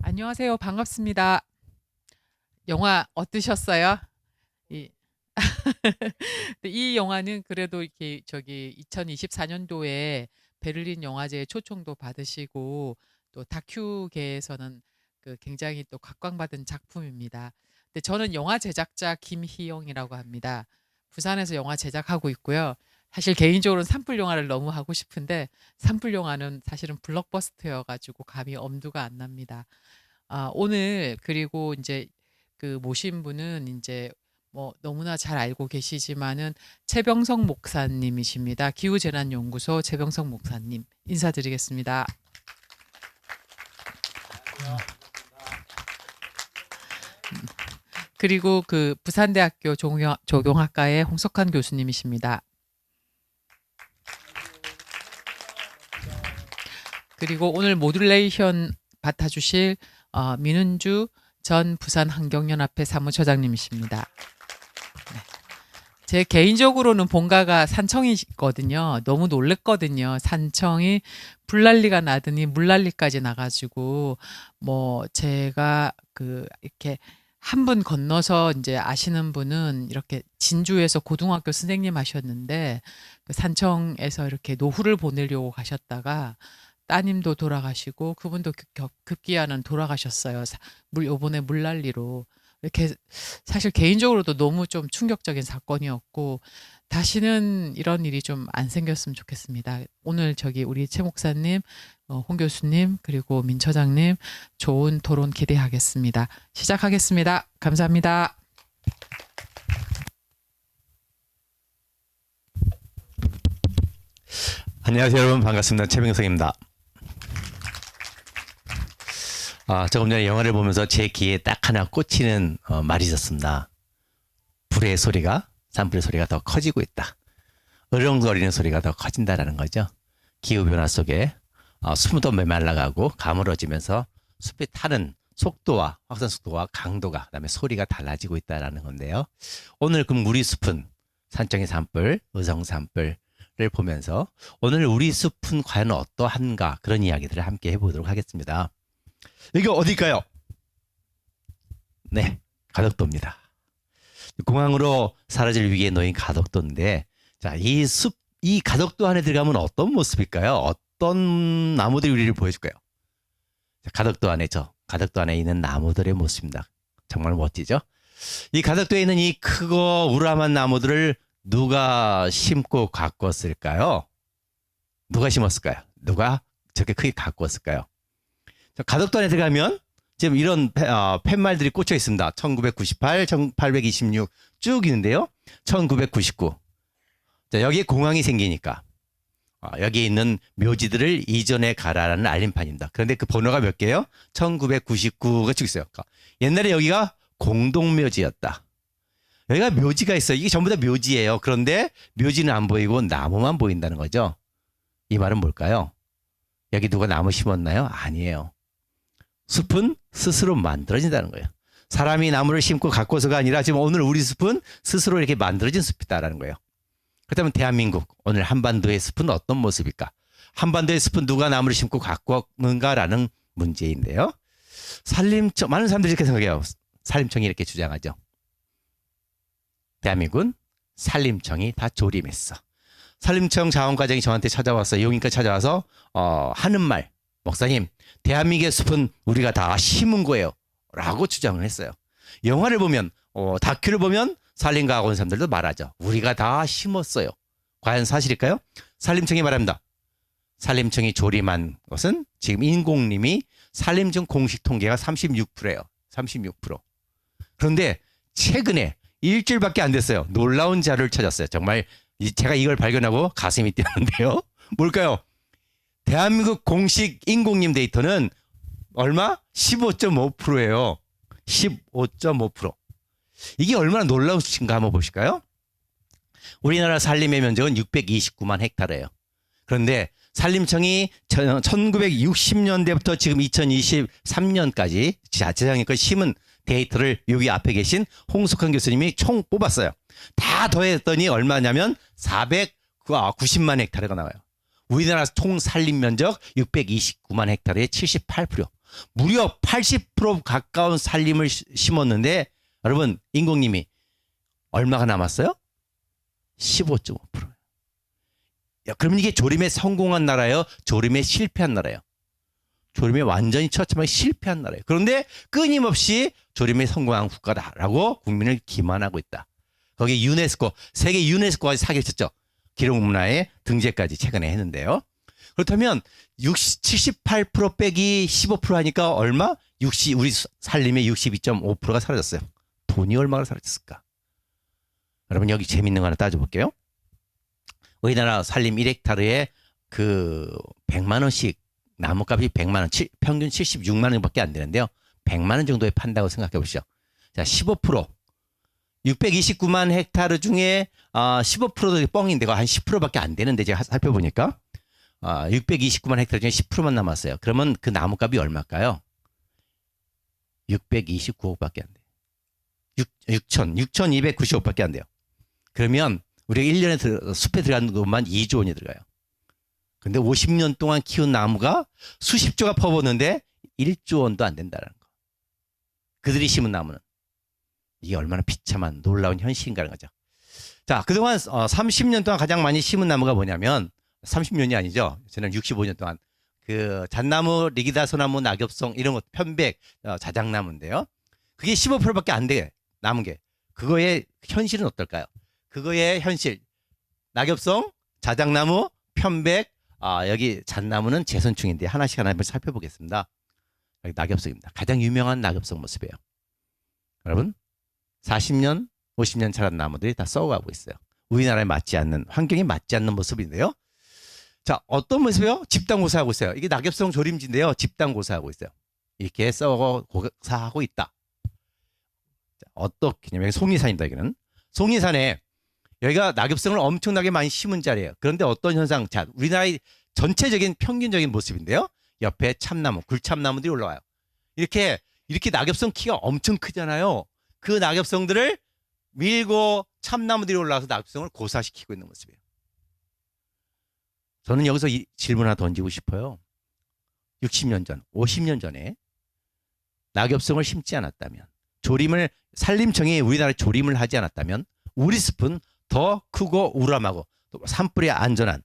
안녕하세요. 반갑습니다. 영화 어떠셨어요? 이, 이 영화는 그래도 이렇게 2024년도에 베를린 영화제에 초청도 받으시고 또 다큐계에서는 굉장히 또 각광받은 작품입니다. 근데 저는 영화 제작자 김희영이라고 합니다. 부산에서 영화 제작하고 있고요. 사실 개인적으로는 산불 영화를 너무 하고 싶은데 산불 영화는 사실은 블록버스터여가지고 감히 엄두가 안 납니다. 오늘 그리고 이제 모신 분은 이제 뭐 너무나 잘 알고 계시지만은 최병성 목사님이십니다. 기후재난연구소 최병성 목사님 인사드리겠습니다. 그리고 부산대학교 조경학과의 홍석환 교수님이십니다. 그리고 오늘 모듈레이션 맡아주실 민은주 전 부산환경연합회 사무처장님이십니다. 네. 제 개인적으로는 본가가 산청이거든요. 너무 놀랬거든요. 산청이 불난리가 나더니 물난리까지 나가지고 뭐 제가 이렇게 한 분 건너서 이제 아시는 분은 이렇게 진주에서 고등학교 선생님 하셨는데 산청에서 이렇게 노후를 보내려고 가셨다가 따님도 돌아가시고 그분도 급기야는 돌아가셨어요. 요번에 물난리로. 이렇게 사실 개인적으로도 너무 좀 충격적인 사건이었고 다시는 이런 일이 좀 안 생겼으면 좋겠습니다. 오늘 우리 최 목사님, 홍 교수님 그리고 민 처장님 좋은 토론 기대하겠습니다. 시작하겠습니다. 감사합니다. 안녕하세요 여러분, 반갑습니다. 최병석입니다. 조금 전에 영화를 보면서 제 귀에 딱 하나 꽂히는 말이 있었습니다. 불의 소리가, 산불의 소리가 더 커지고 있다. 으렁거리는 소리가 더 커진다라는 거죠. 기후변화 속에 숲은 더 메말라가고 가물어지면서 숲이 타는 속도와 확산 속도와 강도가, 그다음에 소리가 달라지고 있다라는 건데요. 오늘 그럼 우리 숲은 산청의 산불, 의성 산불을 보면서 오늘 우리 숲은 과연 어떠한가, 그런 이야기들을 함께 해보도록 하겠습니다. 여기 어딜까요? 네, 가덕도입니다. 공항으로 사라질 위기에 놓인 가덕도인데, 자, 이 가덕도 안에 들어가면 어떤 모습일까요? 어떤 나무들이 우리를 보여줄까요? 자, 가덕도 안에 있는 나무들의 모습입니다. 정말 멋지죠? 이 가덕도에 있는 이 크고 우람한 나무들을 누가 심고 가꿨을까요? 누가 심었을까요? 누가 저렇게 크게 가꾸었을까요? 가덕도 안에 들어가면 지금 이런 팻말들이 꽂혀 있습니다. 1998, 1826 쭉 있는데요. 1999. 자, 여기에 공항이 생기니까 여기에 있는 묘지들을 이전해 가라라는 알림판입니다. 그런데 그 번호가 몇 개예요? 1999가 쭉 있어요. 옛날에 여기가 공동묘지였다. 여기가 묘지가 있어요. 이게 전부 다 묘지예요. 그런데 묘지는 안 보이고 나무만 보인다는 거죠. 이 말은 뭘까요? 여기 누가 나무 심었나요? 아니에요. 숲은 스스로 만들어진다는 거예요. 사람이 나무를 심고 가꿔서가 아니라 지금 오늘 우리 숲은 스스로 이렇게 만들어진 숲이다라는 거예요. 그렇다면 대한민국, 오늘 한반도의 숲은 어떤 모습일까? 한반도의 숲은 누가 나무를 심고 가꾸었는가라는 문제인데요. 산림청, 많은 사람들이 이렇게 생각해요. 산림청이 이렇게 주장하죠. 대한민국은 산림청이 다 조림했어. 산림청 자원과장이 저한테 찾아왔어요. 용인까지 찾아와서 하는 말, 목사님, 대한민국의 숲은 우리가 다 심은 거예요 라고 주장을 했어요. 영화를 보면, 다큐를 보면 산림과학 온 사람들도 말하죠. 우리가 다 심었어요. 과연 사실일까요? 산림청이 말합니다. 산림청이 조림한 것은 지금 인공림이 산림청 공식 통계가 36%예요. 36%. 그런데 최근에 일주일밖에 안 됐어요. 놀라운 자료를 찾았어요. 정말 제가 이걸 발견하고 가슴이 뛰었는데요. 뭘까요? 대한민국 공식 인공림 데이터는 얼마? 15.5%예요. 15.5%. 이게 얼마나 놀라운 수치인가 한번 보실까요? 우리나라 산림의 면적은 629만 헥타르예요. 그런데 산림청이 1960년대부터 지금 2023년까지 재작년까지 심은 데이터를 여기 앞에 계신 홍석환 교수님이 총 뽑았어요. 다 더했더니 얼마냐면 490만 헥타르가 나와요. 우리나라 총 산림 면적 629만 헥타르의 78%. 무려 80% 가까운 살림을 심었는데 여러분 인공님이 얼마가 남았어요? 15.5%. 그럼 이게 조림에 성공한 나라예요? 조림에 실패한 나라예요? 조림에 완전히 처참하게 실패한 나라예요. 그런데 끊임없이 조림에 성공한 국가다라고 국민을 기만하고 있다. 거기에 유네스코, 세계 유네스코까지 사기를 쳤죠. 기록문화에 등재까지 최근에 했는데요. 그렇다면 78% 빼기 15% 하니까 얼마? 우리 살림의 62.5%가 사라졌어요. 돈이 얼마나 사라졌을까? 여러분 여기 재밌는 거 하나 따져볼게요. 우리나라 살림 1헥타르에 그 100만 원씩 나무값이 100만 원, 평균 76만 원밖에 안 되는데요. 100만 원 정도에 판다고 생각해 보시죠. 자, 15%. 629만 헥타르 중에 15%도 뻥인데 한 10%밖에 안 되는데 제가 살펴보니까 629만 헥타르 중에 10%만 남았어요. 그러면 그 나무값이 얼마일까요? 629억밖에 안 돼요. 6,295억밖에 안 돼요. 그러면 우리가 1년에 숲에 들어가는 것만 2조 원이 들어가요. 근데 50년 동안 키운 나무가 수십조가 퍼붓는데 1조 원도 안 된다는 거. 그들이 심은 나무는. 이게 얼마나 비참한 놀라운 현실인가라는 거죠. 자, 그동안 30년 동안 가장 많이 심은 나무가 뭐냐면 30년이 아니죠. 저는 65년 동안 그 잣나무, 리기다, 소나무, 낙엽송 이런 것 편백, 자작나무인데요. 그게 15%밖에 안 돼. 남은 게. 그거의 현실은 어떨까요? 그거의 현실. 낙엽송, 자작나무, 편백, 여기 잣나무는 재선충인데 하나씩 한번 살펴보겠습니다. 여기 낙엽송입니다. 가장 유명한 낙엽송 모습이에요. 여러분 40년, 50년 자란 나무들이 다 썩어가고 있어요. 우리나라에 맞지 않는, 환경에 맞지 않는 모습인데요. 자, 어떤 모습이요? 집단 고사하고 있어요. 이게 낙엽송 조림지인데요. 집단 고사하고 있어요. 이렇게 썩어 고사하고 있다. 자, 어떻게냐면 송리산입니다. 여기는 송리산에 여기가 낙엽송을 엄청나게 많이 심은 자리예요. 그런데 어떤 현상? 자, 우리나라의 전체적인 평균적인 모습인데요. 옆에 참나무, 굴참나무들이 올라와요. 이렇게 낙엽송 키가 엄청 크잖아요. 그 낙엽송들을 밀고 참나무들이 올라와서 낙엽송을 고사시키고 있는 모습이에요. 저는 여기서 이 질문 하나 던지고 싶어요. 60년 전, 50년 전에 낙엽송을 심지 않았다면, 산림청이 우리나라에 조림을 하지 않았다면 우리 숲은 더 크고 우람하고 또 산불에 안전한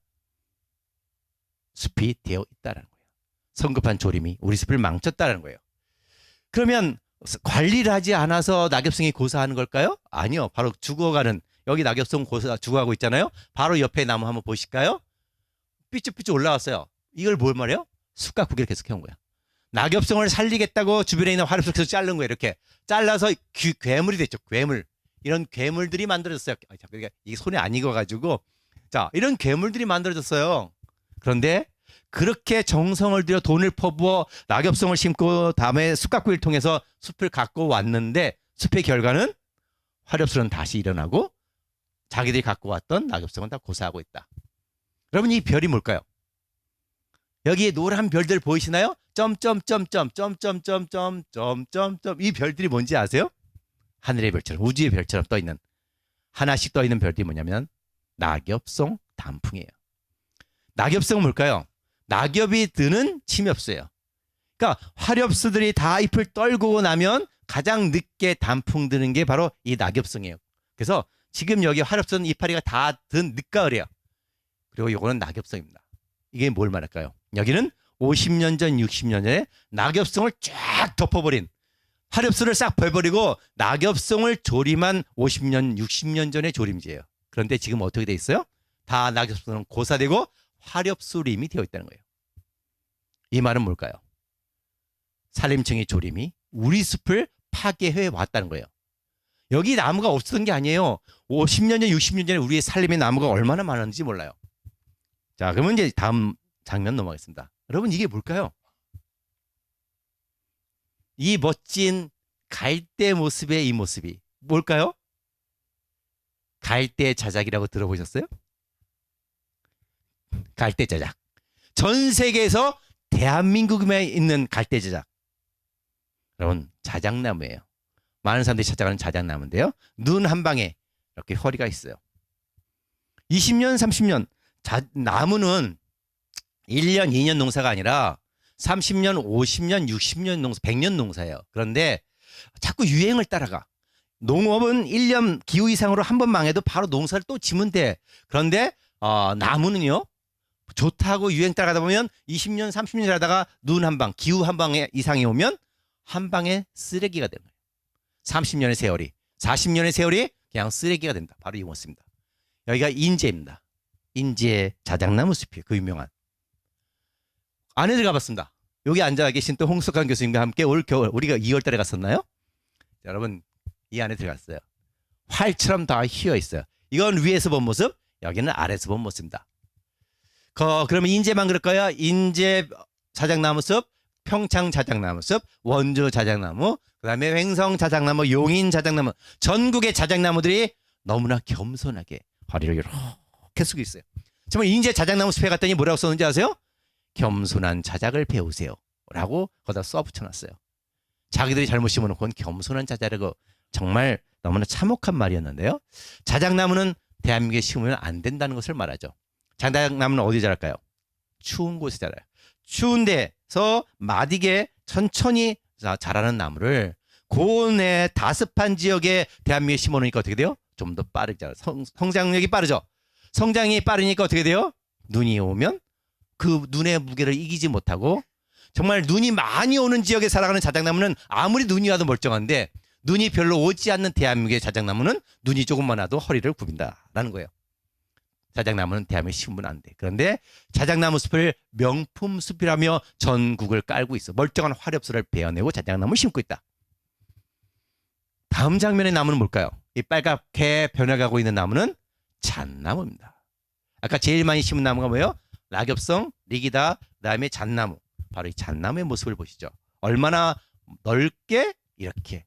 숲이 되어 있다는 거예요. 성급한 조림이 우리 숲을 망쳤다는 거예요. 그러면 관리를 하지 않아서 낙엽송이 고사하는 걸까요? 아니요. 바로 죽어가는, 여기 낙엽송 죽어가고 있잖아요. 바로 옆에 나무 한번 보실까요? 삐쭉삐쭉 올라왔어요. 이걸 뭘 말해요? 숲과 구기를 계속 해온 거야. 낙엽송을 살리겠다고 주변에 있는 화렵을 계속 자른 거예요. 이렇게 잘라서 괴물이 됐죠. 괴물. 이런 괴물들이 만들어졌어요. 이게 손에 안 익어가지고. 자, 이런 괴물들이 만들어졌어요. 그런데 그렇게 정성을 들여 돈을 퍼부어 낙엽송을 심고 다음에 숲가꾸기를 통해서 숲을 갖고 왔는데 숲의 결과는 화렵수는 다시 일어나고 자기들이 갖고 왔던 낙엽송은 다 고사하고 있다. 여러분 이 별이 뭘까요? 여기 노란 별들 보이시나요? 이 별들이 뭔지 아세요? 하늘의 별처럼, 우주의 별처럼 떠있는, 하나씩 떠있는 별들이 뭐냐면 낙엽송 단풍이에요. 낙엽송은 뭘까요? 낙엽이 드는 침엽수예요. 그러니까 화렵수들이 다 잎을 떨구고 나면 가장 늦게 단풍 드는 게 바로 이 낙엽송이에요. 그래서 지금 여기 화렵수는 이파리가 다 든 늦가을이에요. 그리고 이거는 낙엽송입니다. 이게 뭘 말할까요? 여기는 50년 전, 60년 전에 낙엽송을 쫙 덮어버린, 화렵수를 싹 베버리고 낙엽송을 조림한 50년, 60년 전의 조림지예요. 그런데 지금 어떻게 돼 있어요? 다 낙엽송은 고사되고 화렵수림이 되어 있다는 거예요. 이 말은 뭘까요? 산림청의 조림이 우리 숲을 파괴해 왔다는 거예요. 여기 나무가 없었던 게 아니에요. 50년 전, 60년 전에 우리의 산림의 나무가 얼마나 많았는지 몰라요. 자, 그러면 이제 다음 장면 넘어가겠습니다. 여러분 이게 뭘까요? 이 멋진 갈대 모습의 이 모습이 뭘까요? 갈대 자작이라고 들어보셨어요? 갈대 자작. 전 세계에서 대한민국에 있는 갈대 자작. 여러분 자작나무예요. 많은 사람들이 찾아가는 자작나무인데요. 눈 한 방에 이렇게 허리가 있어요. 20년, 30년. 나무는 1년, 2년 농사가 아니라 30년, 50년, 60년 농사, 100년 농사예요. 그런데 자꾸 유행을 따라가. 농업은 1년 기후 이상으로 한 번 망해도 바로 농사를 또 지면 돼. 그런데 나무는요. 좋다고 유행 따라가다 보면 20년, 30년 하다가 눈 한 방, 기후 한 방에 이상이 오면 한 방에 쓰레기가 되는 거예요. 30년의 세월이, 40년의 세월이 그냥 쓰레기가 된다. 바로 이거였습니다. 여기가 인제입니다. 인제 자작나무 숲이에요. 그 유명한. 안에 들어가봤습니다. 여기 앉아 계신 또 홍석환 교수님과 함께 올 겨울 우리가 2월 달에 갔었나요? 여러분 이 안에 들어갔어요. 활처럼 다 휘어 있어요. 이건 위에서 본 모습, 여기는 아래에서 본 모습입니다. 그러면 인제만 그럴까요? 인제 자작나무 숲, 평창 자작나무 숲, 원주 자작나무, 그다음에 횡성 자작나무, 용인 자작나무, 전국의 자작나무들이 너무나 겸손하게 허리를 이렇게 숙이고 있어요. 정말 인제 자작나무 숲에 갔더니 뭐라고 썼는지 아세요? 겸손한 자작을 배우세요 라고 거기다 써붙여놨어요. 자기들이 잘못 심어놓은 건 겸손한 자작이라고 정말 너무나 참혹한 말이었는데요. 자작나무는 대한민국에 심으면 안 된다는 것을 말하죠. 자작나무는 어디 자랄까요? 추운 곳에 자라요. 추운 데서 마디게 천천히 자라는 나무를 고온의 다습한 지역에 대한민국에 심어놓으니까 어떻게 돼요? 좀 더 빠르게 자라요. 성장력이 빠르죠. 성장이 빠르니까 어떻게 돼요? 눈이 오면 그 눈의 무게를 이기지 못하고 정말 눈이 많이 오는 지역에 살아가는 자작나무는 아무리 눈이 와도 멀쩡한데 눈이 별로 오지 않는 대한민국의 자작나무는 눈이 조금만 와도 허리를 굽힌다라는 거예요. 자작나무는 대한민국에 심으면 안 돼. 그런데 자작나무 숲을 명품 숲이라며 전국을 깔고 있어. 멀쩡한 화렵수를 베어내고 자작나무를 심고 있다. 다음 장면의 나무는 뭘까요? 이 빨갛게 변해가고 있는 나무는 잣나무입니다. 아까 제일 많이 심은 나무가 뭐예요? 낙엽성, 리기다, 그다음에 잣나무. 바로 이 잣나무의 모습을 보시죠. 얼마나 넓게 이렇게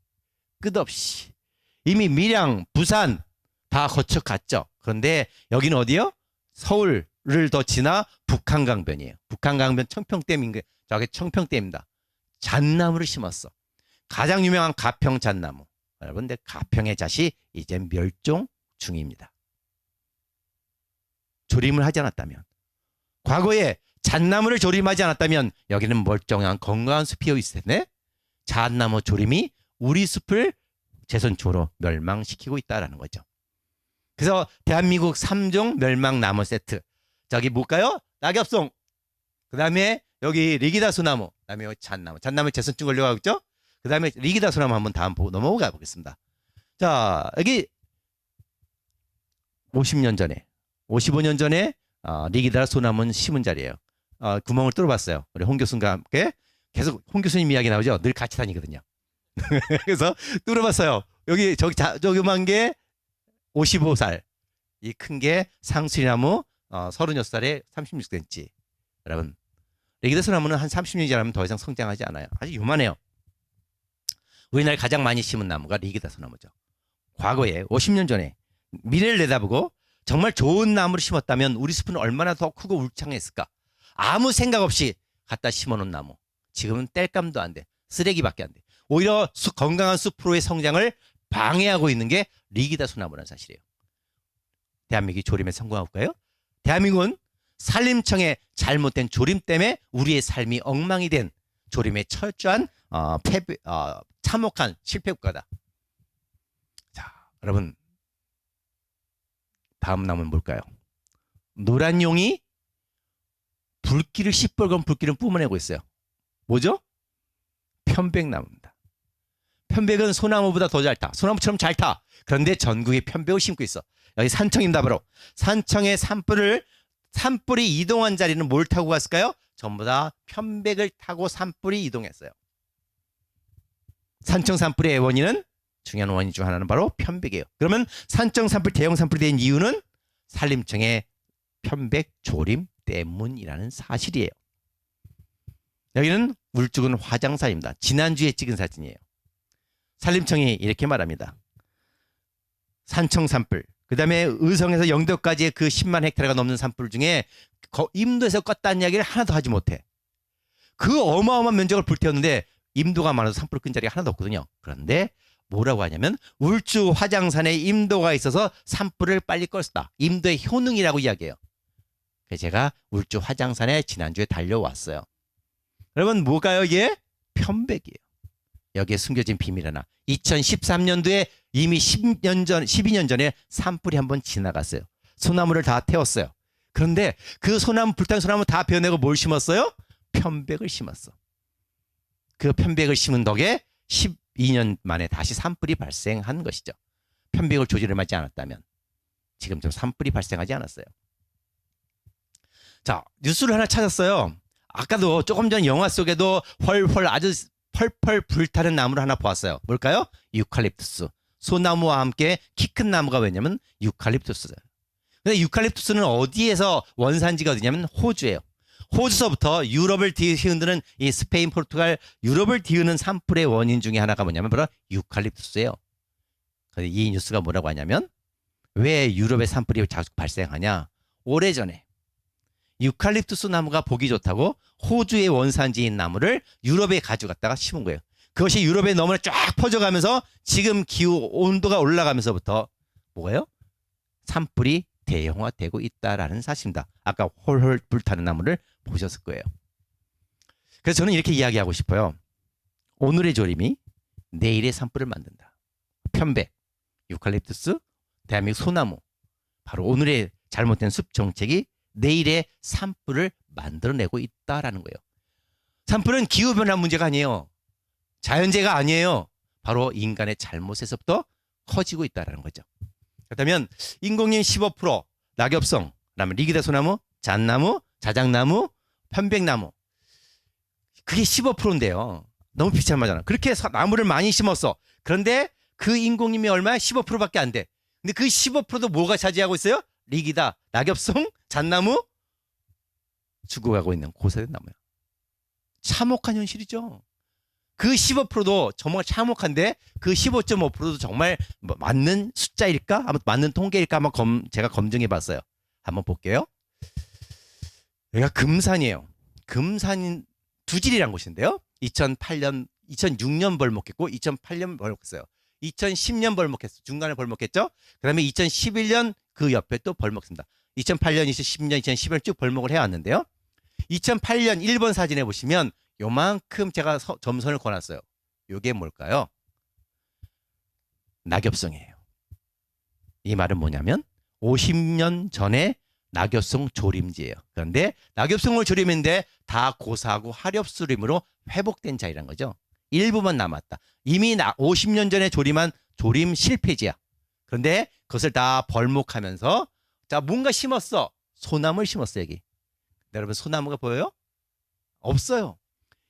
끝없이 이미 밀양, 부산 다 거쳐갔죠. 그런데 여기는 어디요? 서울을 더 지나 북한강변이에요. 북한강변 청평댐인 게 저기 청평댐입니다. 잣나무를 심었어. 가장 유명한 가평 잣나무. 여러분, 근데 가평의 잣이 이제 멸종 중입니다. 조림을 하지 않았다면, 과거에 잣나무를 조림하지 않았다면 여기는 멀쩡한 건강한 숲이 있을 텐데 잣나무 조림이 우리 숲을 재선충으로 멸망시키고 있다라는 거죠. 그래서 대한민국 3종 멸망 나무 세트. 저기 뭘까요? 낙엽송. 그 다음에 여기 리기다 소나무. 그 다음에 여기 잣나무. 잣나무 재선충 걸려가고 있죠? 그 다음에 리기다 소나무 한번 다음 보고 넘어가 보겠습니다. 자, 여기 50년 전에, 55년 전에 리기다 소나무는 심은 자리예요. 구멍을 뚫어봤어요. 우리 홍 교수님과 함께 계속 홍 교수님 이야기 나오죠. 늘 같이 다니거든요. 그래서 뚫어봤어요. 여기 저기만 게 55살, 이 큰 게 상수리나무 36살에 36cm. 여러분, 리기다 소나무는 한 30년이 지나면 더 이상 성장하지 않아요. 아주 요만해요. 우리나라에 가장 많이 심은 나무가 리기다 소나무죠. 과거에 50년 전에 미래를 내다보고 정말 좋은 나무를 심었다면 우리 숲은 얼마나 더 크고 울창했을까. 아무 생각 없이 갖다 심어놓은 나무. 지금은 땔감도 안 돼. 쓰레기밖에 안 돼. 오히려 건강한 숲으로의 성장을 방해하고 있는 게 리기다 소나무라는 사실이에요. 대한민국이 조림에 성공할까요? 대한민국은 산림청의 잘못된 조림 때문에 우리의 삶이 엉망이 된 조림에 철저한 참혹한 실패 국가다. 자, 여러분, 다음 나무는 뭘까요? 노란 용이 불길을 시뻘건 불길을 뿜어내고 있어요. 뭐죠? 편백나무입니다. 편백은 소나무보다 더 잘 타. 소나무처럼 잘 타. 그런데 전국에 편백을 심고 있어. 여기 산청입니다. 바로 산청의 산불이 이동한 자리는 뭘 타고 갔을까요? 전부 다 편백을 타고 산불이 이동했어요. 산청 산불의 원인은, 중요한 원인 중 하나는 바로 편백이에요. 그러면 산청 산불, 대형 산불이 된 이유는 산림청의 편백 조림 때문이라는 사실이에요. 여기는 울주군 화장사입니다. 지난주에 찍은 사진이에요. 산림청이 이렇게 말합니다. 산청 산불, 그 다음에 의성에서 영도까지의 그 10만 헥타르가 넘는 산불 중에 임도에서 껐다는 이야기를 하나도 하지 못해. 그 어마어마한 면적을 불태웠는데 임도가 많아서 산불을 끈 자리가 하나도 없거든요. 그런데 뭐라고 하냐면 울주 화장산에 임도가 있어서 산불을 빨리 껐다. 임도의 효능이라고 이야기해요. 그래서 제가 울주 화장산에 지난주에 달려왔어요. 여러분 뭐가요 이게? 편백이에요. 여기에 숨겨진 비밀 하나. 2013년도에 이미 12년 전에 산불이 한번 지나갔어요. 소나무를 다 태웠어요. 그런데 그 소나무, 불탄 소나무 다 베어내고 뭘 심었어요? 편백을 심었어. 그 편백을 심은 덕에 12년 만에 다시 산불이 발생한 것이죠. 편백을 조지를 하지 않았다면 지금처럼 산불이 발생하지 않았어요. 자, 뉴스를 하나 찾았어요. 아까도 조금 전 영화 속에도 헐헐 아주 펄펄 불타는 나무를 하나 보았어요. 뭘까요? 유칼립투스. 소나무와 함께 키 큰 나무가 왜냐면 유칼립투스예요. 근데 유칼립투스는 어디에서 원산지가 어디냐면 호주예요. 호주서부터 유럽을 뒤흔드는 이 스페인, 포르투갈, 유럽을 뒤흔는 산불의 원인 중에 하나가 뭐냐면 바로 유칼립투스예요. 근데 이 뉴스가 뭐라고 하냐면 왜 유럽의 산불이 자주 발생하냐? 오래전에 유칼립투스 나무가 보기 좋다고 호주의 원산지인 나무를 유럽에 가져갔다가 심은 거예요. 그것이 유럽에 너무나 쫙 퍼져가면서 지금 기후 온도가 올라가면서부터 뭐예요? 산불이 대형화되고 있다라는 사실입니다. 아까 홀홀 불타는 나무를 보셨을 거예요. 그래서 저는 이렇게 이야기하고 싶어요. 오늘의 조림이 내일의 산불을 만든다. 편백, 유칼립투스, 대한민국 소나무. 바로 오늘의 잘못된 숲 정책이 내일의 산불을 만들어내고 있다라는 거예요. 산불은 기후변화 문제가 아니에요. 자연재해가 아니에요. 바로 인간의 잘못에서부터 커지고 있다는 거죠. 그렇다면 인공림 15%, 낙엽송, 그다음에 리기다 소나무, 잣나무, 자작나무, 편백나무. 그게 15%인데요. 너무 비싼 말이잖아. 그렇게 나무를 많이 심었어. 그런데 그 인공림이 얼마야? 15%밖에 안 돼. 근데 그 15%도 뭐가 차지하고 있어요? 리기다, 낙엽송, 잣나무, 죽어가고 있는 고사된 나무야. 참혹한 현실이죠. 그 15%도 정말 참혹한데 그 15.5%도 정말 맞는 숫자일까? 아무튼 맞는 통계일까? 한번 제가 검증해 봤어요. 한번 볼게요. 여기가 금산이에요. 금산 두질이란 곳인데요. 2008년, 2006년 벌목했고 2008년 벌목했어요. 2010년 벌목했어. 중간에 벌목했죠. 그 다음에 2011년 그 옆에 또 벌목했습니다. 2008년, 2010년, 2011년 쭉 벌목을 해왔는데요. 2008년 1번 사진에 보시면 요만큼 제가 점선을 걸었어요. 요게 뭘까요? 낙엽송이에요. 이 말은 뭐냐면 50년 전에 낙엽송 조림지예요. 그런데 낙엽송을 조림했는데 다 고사하고 하렵수림으로 회복된 자리란 거죠. 일부만 남았다. 이미 50년 전에 조림한 조림 실패지야. 그런데 그것을 다 벌목하면서 자 뭔가 심었어. 소나무를 심었어 여기. 여러분 소나무가 보여요? 없어요.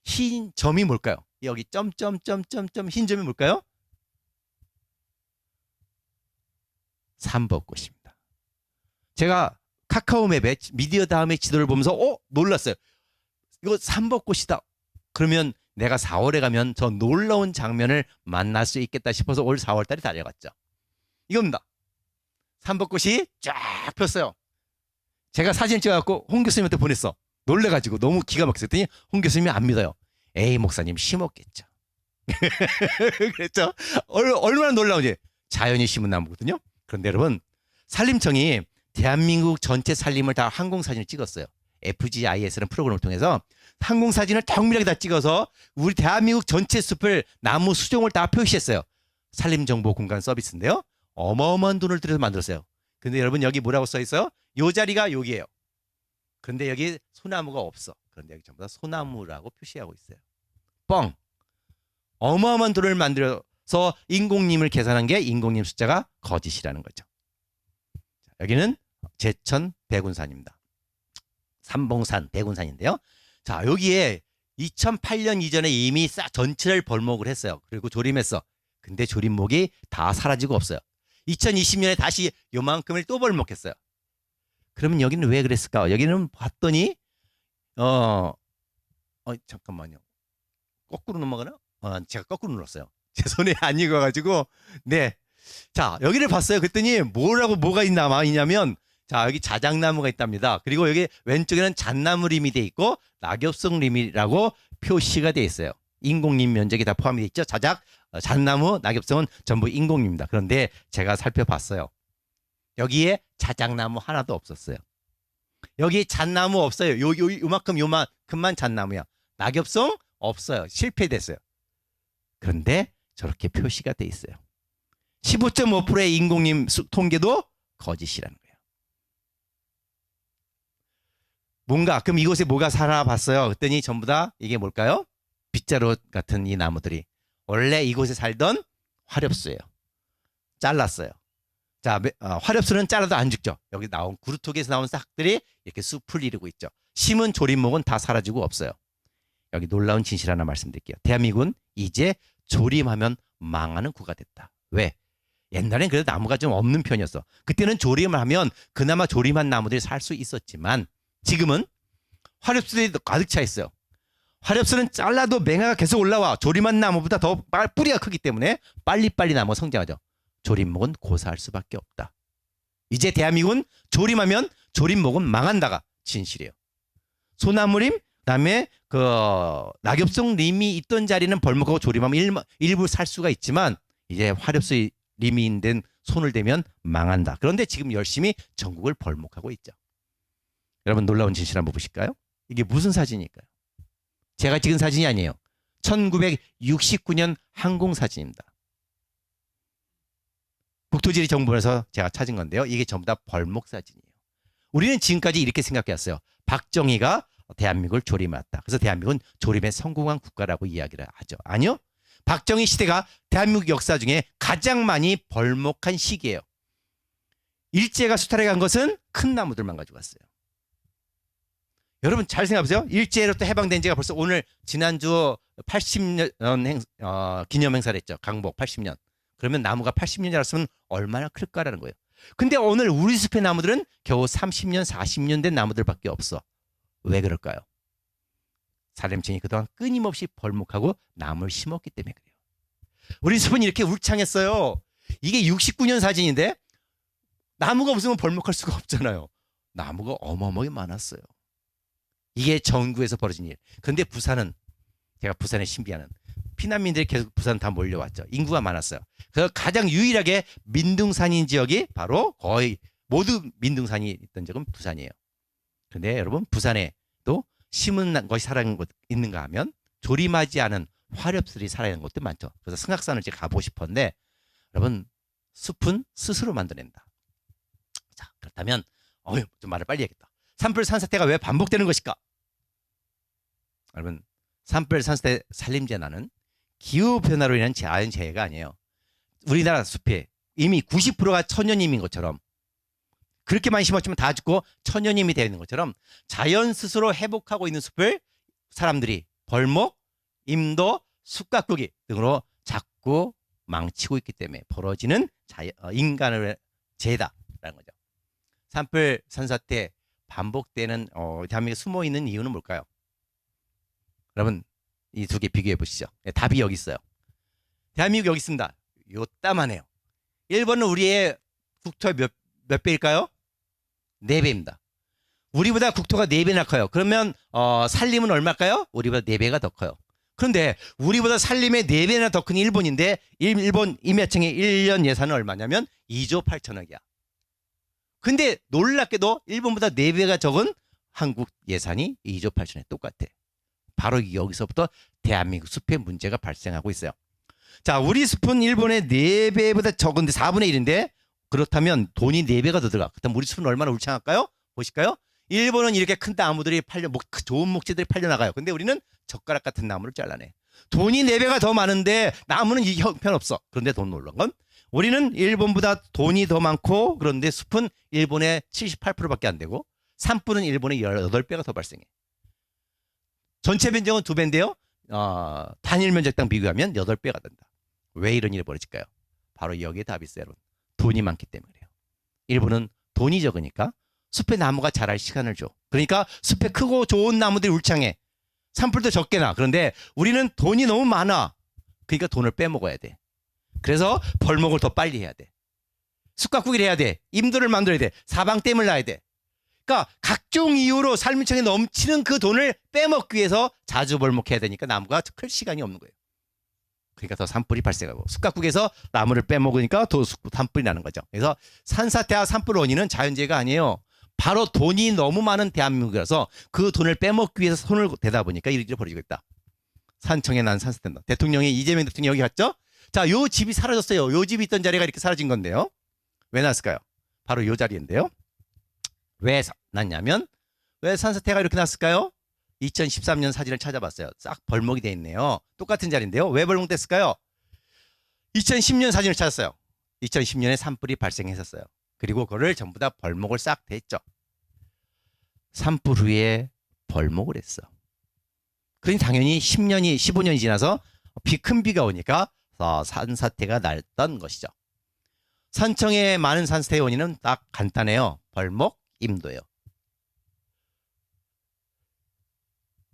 흰 점이 뭘까요? 여기 점점점점점 흰 점이 뭘까요? 삼벚꽃입니다. 제가 카카오맵에 미디어 다음에 지도를 보면서 놀랐어요. 이거 삼벚꽃이다. 그러면 내가 4월에 가면 저 놀라운 장면을 만날 수 있겠다 싶어서 올 4월 달에 달려갔죠. 이겁니다. 삼벚꽃이 쫙 폈어요. 제가 사진 찍어갖고 홍 교수님한테 보냈어. 놀래가지고 너무 기가 막혔더니 홍 교수님이 안 믿어요. 에이 목사님 심었겠죠. 그랬죠. 얼마나 놀라운지. 자연이 심은 나무거든요. 그런데 여러분 산림청이 대한민국 전체 산림을 다 항공사진을 찍었어요. FGIS라는 프로그램을 통해서 항공사진을 정밀하게 다 찍어서 우리 대한민국 전체 숲을 나무 수종을 다 표시했어요. 산림정보공간 서비스인데요. 어마어마한 돈을 들여서 만들었어요. 근데 여러분 여기 뭐라고 써 있어요? 요 자리가 여기예요. 그런데 여기 소나무가 없어. 그런데 여기 전부 다 소나무라고 표시하고 있어요. 뻥. 어마어마한 돈을 만들어서 인공림을 계산한 게 인공림 숫자가 거짓이라는 거죠. 여기는 제천 백운산입니다. 삼봉산 백운산인데요. 자 여기에 2008년 이전에 이미 싹 전체를 벌목을 했어요. 그리고 조림했어. 근데 조림목이 다 사라지고 없어요. 2020년에 다시 요만큼을 또 벌목했어요. 그러면 여기는 왜 그랬을까? 여기는 봤더니 잠깐만요. 거꾸로 넘어가나? 제가 거꾸로 눌렀어요. 제 손에 안 익어가지고 네. 자 여기를 봤어요. 그랬더니 뭐가 있냐면 자 여기 자작나무가 있답니다. 그리고 여기 왼쪽에는 잣나무림이 돼 있고 낙엽송림이라고 표시가 돼 있어요. 인공림 면적이 다 포함이 돼 있죠. 잣나무, 낙엽송은 전부 인공림입니다. 그런데 제가 살펴봤어요. 여기에 자작나무 하나도 없었어요. 여기 잣나무 없어요. 요만큼만 잣나무야. 낙엽성 없어요. 실패됐어요. 그런데 저렇게 표시가 돼 있어요. 15.5%의 인공림 통계도 거짓이라는 거예요. 뭔가 그럼 이곳에 뭐가 살아봤어요? 그랬더니 전부 다 이게 뭘까요? 빗자루 같은 이 나무들이 원래 이곳에 살던 화렵수예요. 잘랐어요. 자, 화렵수는 잘라도 안 죽죠. 여기 나온 구루톡에서 나온 싹들이 이렇게 숲을 이루고 있죠. 심은 조림목은 다 사라지고 없어요. 여기 놀라운 진실 하나 말씀드릴게요. 대한민국은 이제 조림하면 망하는 구가 됐다. 왜? 옛날엔 그래도 나무가 좀 없는 편이었어. 그때는 조림을 하면 그나마 조림한 나무들이 살 수 있었지만 지금은 화렵수들이 가득 차 있어요. 화렵수는 잘라도 맹아가 계속 올라와. 조림한 나무보다 더 뿌리가 크기 때문에 빨리빨리 나무가 성장하죠. 조림목은 고사할 수밖에 없다. 이제 대한민국은 조림하면 조림목은 망한다가 진실이에요. 소나무림, 그다음에 그 낙엽성 림이 있던 자리는 벌목하고 조림하면 일부 살 수가 있지만 이제 화렵수 림이 된 손을 대면 망한다. 그런데 지금 열심히 전국을 벌목하고 있죠. 여러분 놀라운 진실 한번 보실까요? 이게 무슨 사진일까요? 제가 찍은 사진이 아니에요. 1969년 항공사진입니다. 국토지리정보원에서 제가 찾은 건데요. 이게 전부 다 벌목 사진이에요. 우리는 지금까지 이렇게 생각했어요. 박정희가 대한민국을 조림했다. 그래서 대한민국은 조림에 성공한 국가라고 이야기를 하죠. 아니요. 박정희 시대가 대한민국 역사 중에 가장 많이 벌목한 시기예요. 일제가 수탈해 간 것은 큰 나무들만 가지고 왔어요. 여러분 잘 생각해보세요. 일제로부터 해방된 지가 벌써 오늘 지난주 80년 기념 행사를 했죠. 강복 80년. 그러면 나무가 80년 자랐으면 얼마나 클까라는 거예요. 근데 오늘 우리 숲의 나무들은 겨우 30년, 40년 된 나무들밖에 없어. 왜 그럴까요? 사람층이 그동안 끊임없이 벌목하고 나무를 심었기 때문에 그래요. 우리 숲은 이렇게 울창했어요. 이게 69년 사진인데 나무가 없으면 벌목할 수가 없잖아요. 나무가 어마어마하게 많았어요. 이게 전국에서 벌어진 일. 그런데 부산은 제가 부산의 신비하는 피난민들이 계속 부산 다 몰려왔죠. 인구가 많았어요. 그래서 가장 유일하게 민둥산인 지역이 바로 거의 모두 민둥산이 있던 지역은 부산이에요. 그런데 여러분 부산에도 심은 것이 살아있는 곳 있는가 하면 조림하지 않은 화렵들이 살아있는 곳도 많죠. 그래서 승악산을 이제 가보고 싶었는데 여러분 숲은 스스로 만들어낸다. 자 그렇다면 좀 말을 빨리 해야겠다. 산불 산사태가 왜 반복되는 것일까? 여러분 산불 산사태 산림재난은 기후변화로 인한 자연재해가 아니에요. 우리나라 숲에 이미 90%가 천연임인 것처럼 그렇게 많이 심었지만 다 죽고 천연임이 되어 있는 것처럼 자연 스스로 회복하고 있는 숲을 사람들이 벌목, 임도, 숲가꾸기 등으로 자꾸 망치고 있기 때문에 벌어지는 인간의 재해다라는 거죠. 산불 산사태 반복되는 대한민국에 숨어있는 이유는 뭘까요? 여러분 이 두 개 비교해 보시죠. 답이 여기 있어요. 대한민국 여기 있습니다. 요따만해요. 1번은 우리의 국토의 몇 배일까요? 4배입니다. 우리보다 국토가 4배나 커요. 그러면 산림은 얼마일까요? 우리보다 4배가 더 커요. 그런데 우리보다 산림의 4배나 더 큰 일본인데 일본 임야청의 1년 예산은 얼마냐면 2조 8천억이야. 근데 놀랍게도 일본보다 4배가 적은 한국 예산이 2조 8천억에 똑같아. 바로 여기서부터 대한민국 숲의 문제가 발생하고 있어요. 자, 우리 숲은 일본의 4배보다 적은데 4분의 1인데 그렇다면 돈이 4배가 더 들어가. 그렇다면 우리 숲은 얼마나 울창할까요? 보실까요? 일본은 이렇게 큰 나무들이 좋은 목재들이 팔려나가요. 근데 우리는 젓가락 같은 나무를 잘라내. 돈이 4배가 더 많은데 나무는 이 형편없어. 그런데 돈 놀란 건 우리는 일본보다 돈이 더 많고 그런데 숲은 일본의 78%밖에 안 되고 산불은 일본의 18배가 더 발생해. 전체 면적은 2배인데요. 단일 면적당 비교하면 8배가 된다. 왜 이런 일이 벌어질까요? 바로 여기에 답이 있어요. 여러분. 돈이 많기 때문에 그래요. 일본은 돈이 적으니까 숲에 나무가 자랄 시간을 줘. 그러니까 숲에 크고 좋은 나무들이 울창해. 산불도 적게 나. 그런데 우리는 돈이 너무 많아. 그러니까 돈을 빼먹어야 돼. 그래서 벌목을 더 빨리 해야 돼. 숲가꾸기를 해야 돼. 임도를 만들어야 돼. 사방댐을 놔야 돼. 그러니까 각종 이유로 산림청에 넘치는 그 돈을 빼먹기 위해서 자주 벌목해야 되니까 나무가 클 시간이 없는 거예요. 그러니까 더 산불이 발생하고 숲가꾸기에서 나무를 빼먹으니까 더 산불이 나는 거죠. 그래서 산사태와 산불 원인은 자연재해가 아니에요. 바로 돈이 너무 많은 대한민국이라서 그 돈을 빼먹기 위해서 손을 대다 보니까 이런 일이 벌어지고 있다. 산청에 난 산스탠더. 대통령이 이재명 대통령이 여기 갔죠? 자, 요 집이 사라졌어요. 요 집이 있던 자리가 이렇게 사라진 건데요. 왜 났을까요? 바로 요 자리인데요. 왜 났냐면 왜 산사태가 이렇게 났을까요? 2013년 사진을 찾아봤어요. 싹 벌목이 돼 있네요. 똑같은 자리인데요. 왜 벌목됐을까요? 2010년 사진을 찾았어요. 2010년에 산불이 발생했었어요. 그리고 그거를 전부 다 벌목을 싹 됐죠. 산불 후에 벌목을 했어. 그러니 당연히 10년이 15년이 지나서 큰 비가 오니까 산사태가 났던 것이죠. 산청의 많은 산사태의 원인은 딱 간단해요. 벌목, 임도예요.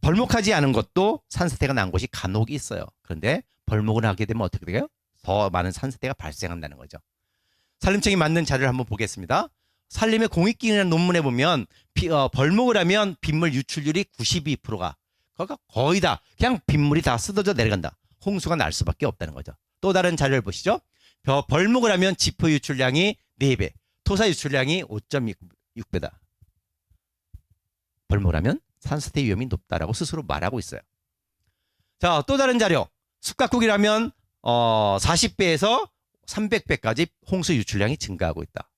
벌목하지 않은 것도 산사태가 난 곳이 간혹 있어요. 그런데 벌목을 하게 되면 어떻게 돼요? 더 많은 산사태가 발생한다는 거죠. 산림청이 만든 자료를 한번 보겠습니다. 산림의 공익기능이라는 논문에 보면 벌목을 하면 빗물 유출률이 92%가 그러니까 거의 다 그냥 빗물이 다 쓰러져 내려간다. 홍수가 날 수밖에 없다는 거죠. 또 다른 자료를 보시죠. 벌목을 하면 지표 유출량이 4배, 토사 유출량이 5.6배다. 벌목을 하면 산사태 위험이 높다라고 스스로 말하고 있어요. 자, 또 다른 자료. 숲가꾸기라면 40배에서 300배까지 홍수 유출량이 증가하고 있다.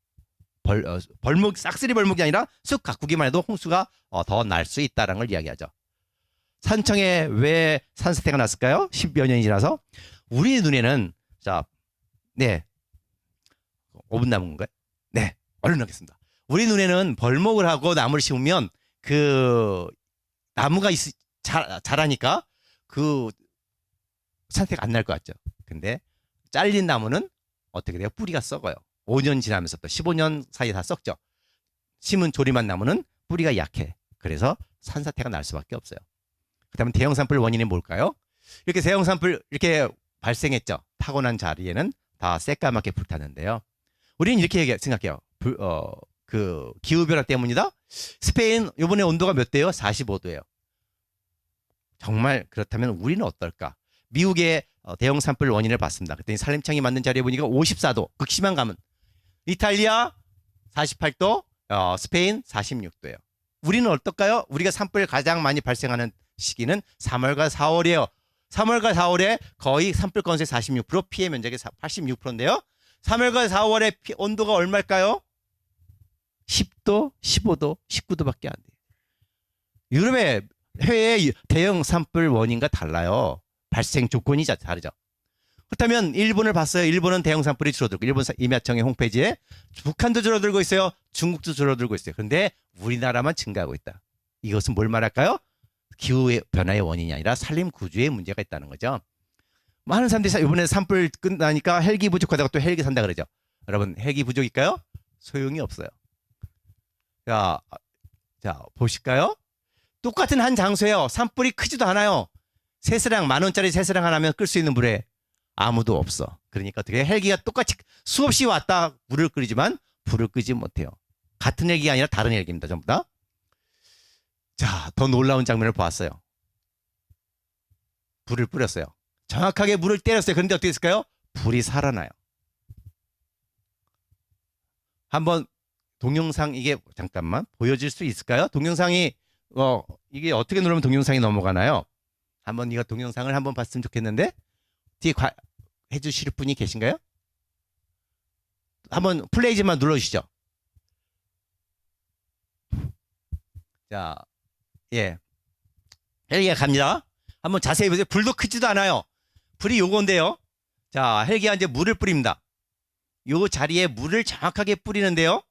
벌목, 싹쓸이 벌목이 아니라 숲 가꾸기만 해도 홍수가 더 날 수 있다는 걸 이야기하죠. 산청에 왜 산사태가 났을까요? 10여 년이 지나서. 우리 눈에는, 자, 네. 5분 남은 건가요? 네. 얼른 하겠습니다. 우리 눈에는 벌목을 하고 나무를 심으면 그 나무가 자라니까 그 산사태가 안 날 것 같죠. 근데 잘린 나무는 어떻게 돼요? 뿌리가 썩어요. 5년 지나면서 또 15년 사이에 다 썩죠. 심은 조림한 나무는 뿌리가 약해. 그래서 산사태가 날 수밖에 없어요. 그다음에 대형 산불 원인이 뭘까요? 이렇게 대형 산불 이렇게 발생했죠. 타고난 자리에는 다 새까맣게 불탔는데요. 우리는 이렇게 생각해요. 그 기후변화 때문이다. 스페인 이번에 온도가 몇 도예요? 45도예요. 정말 그렇다면 우리는 어떨까? 미국의 대형 산불 원인을 봤습니다. 그랬더니 산림청이 만든 자료에 보니까 54도, 극심한 감은. 이탈리아 48도, 스페인 46도예요. 우리는 어떨까요? 우리가 산불 가장 많이 발생하는 시기는 3월과 4월이에요. 3월과 4월에 거의 산불 건수의 46%, 피해 면적의 86%인데요. 3월과 4월에 온도가 얼마일까요? 10도, 15도, 19도밖에 안 돼요. 유럽의 해외의 대형 산불 원인과 달라요. 발생 조건이 다르죠. 그렇다면 일본을 봤어요. 일본은 대형 산불이 줄어들고 일본 임야청의 홈페이지에 북한도 줄어들고 있어요. 중국도 줄어들고 있어요. 그런데 우리나라만 증가하고 있다. 이것은 뭘 말할까요? 기후 변화의 원인이 아니라 산림 구조에 문제가 있다는 거죠. 많은 사람들이 이번에 산불 끝나니까 헬기 부족하다고 또 헬기 산다 그러죠. 여러분 헬기 부족일까요? 소용이 없어요. 자 보실까요? 똑같은 한 장소에요. 산불이 크지도 않아요. 세스랑 10,000원짜리 세스랑 하나면 끌 수 있는 물에 아무도 없어. 그러니까 어떻게 헬기가 똑같이 수없이 왔다 물을 끓이지만 불을 끄지 못해요. 같은 헬기가 아니라 다른 헬기입니다. 전부 다. 자, 더 놀라운 장면을 보았어요. 불을 뿌렸어요. 정확하게 물을 때렸어요. 그런데 어떻게 됐을까요? 불이 살아나요. 한번 동영상 이게 잠깐만 보여줄 수 있을까요? 동영상이 이게 어떻게 누르면 동영상이 넘어가나요? 한번 이거 동영상을 한번 봤으면 좋겠는데 뒤에 해주실 분이 계신가요? 한번 플레이즈만 눌러주시죠. 자, 예, 헬기가 갑니다. 한번 자세히 보세요. 불도 크지도 않아요. 불이 요건데요. 자, 헬기가 이제 물을 뿌립니다. 요 자리에 물을 정확하게 뿌리는데요.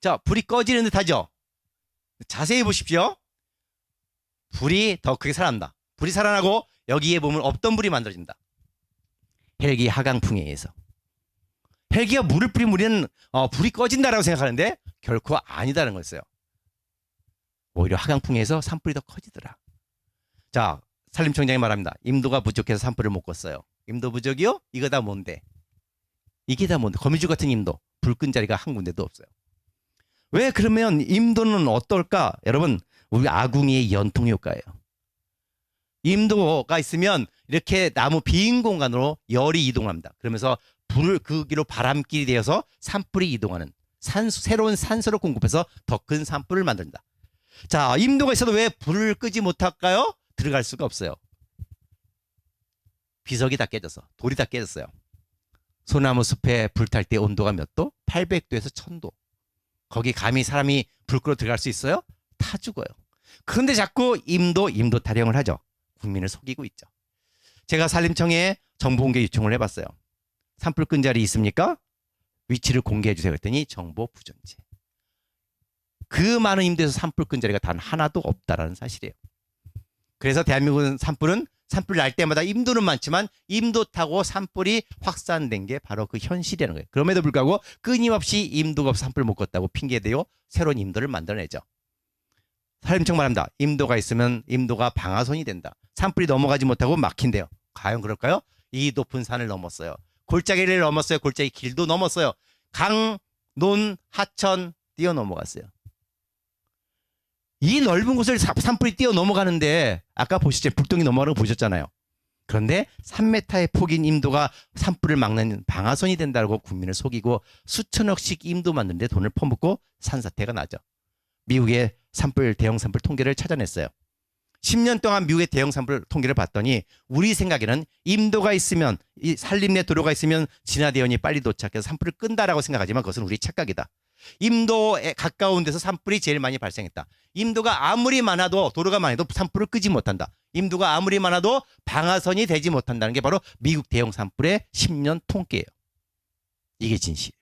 자, 불이 꺼지는 듯 하죠. 자세히 보십시오. 불이 더 크게 살아난다. 불이 살아나고 여기에 보면 없던 불이 만들어진다. 헬기 하강풍에 의해서. 헬기가 물을 뿌리면 우리는 불이 꺼진다라고 생각하는데 결코 아니다는 거였어요. 오히려 하강풍에 의해서 산불이 더 커지더라. 자, 산림청장이 말합니다. 임도가 부족해서 산불을 못 껐어요. 임도 부족이요? 이거 다 뭔데? 이게 다 뭔데? 거미줄 같은 임도. 불 끈 자리가 한 군데도 없어요. 왜 그러면 임도는 어떨까? 여러분, 우리 아궁이의 연통 효과예요. 임도가 있으면 이렇게 나무 빈 공간으로 열이 이동합니다. 그러면서 불을 그 길로 바람길이 되어서 산불이 이동하는 새로운 산소를 공급해서 더 큰 산불을 만든다. 자, 임도가 있어도 왜 불을 끄지 못할까요? 들어갈 수가 없어요. 비석이 다 깨져서, 돌이 다 깨졌어요. 소나무 숲에 불탈 때 온도가 몇 도? 800도에서 1000도. 거기 감히 사람이 불 끄러 들어갈 수 있어요? 타 죽어요. 그런데 자꾸 임도 타령을 하죠. 국민을 속이고 있죠. 제가 산림청에 정보 공개 요청을 해봤어요. 산불 끈 자리 있습니까? 위치를 공개해 주세요. 그랬더니 정보 부존재. 그 많은 임도에서 산불 끈 자리가 단 하나도 없다라는 사실이에요. 그래서 대한민국은 산불 날 때마다 임도는 많지만 임도 타고 산불이 확산된 게 바로 그 현실이라는 거예요. 그럼에도 불구하고 끊임없이 임도가 없어 산불 못 껐다고 핑계대요. 새로운 임도를 만들어내죠. 산림청 말합니다. 임도가 있으면 임도가 방아선이 된다. 산불이 넘어가지 못하고 막힌대요. 과연 그럴까요? 이 높은 산을 넘었어요. 골짜기를 넘었어요. 골짜기 길도 넘었어요. 강, 논, 하천 뛰어 넘어갔어요. 이 넓은 곳을 산불이 뛰어 넘어가는데 아까 보시죠. 불똥이 넘어가는 거 보셨잖아요. 그런데 3m의 폭인 임도가 산불을 막는 방아선이 된다고 국민을 속이고 수천억씩 임도 만드는데 돈을 퍼붓고 산사태가 나죠. 미국의 대형 산불 통계를 찾아냈어요. 10년 동안 미국의 대형 산불 통계를 봤더니 우리 생각에는 임도가 있으면 이 산림내 도로가 있으면 진화대원이 빨리 도착해서 산불을 끈다라고 생각하지만 그것은 우리 착각이다. 임도에 가까운 데서 산불이 제일 많이 발생했다. 임도가 아무리 많아도 도로가 많아도 산불을 끄지 못한다. 임도가 아무리 많아도 방아선이 되지 못한다는 게 바로 미국 대형 산불의 10년 통계예요. 이게 진실이에요.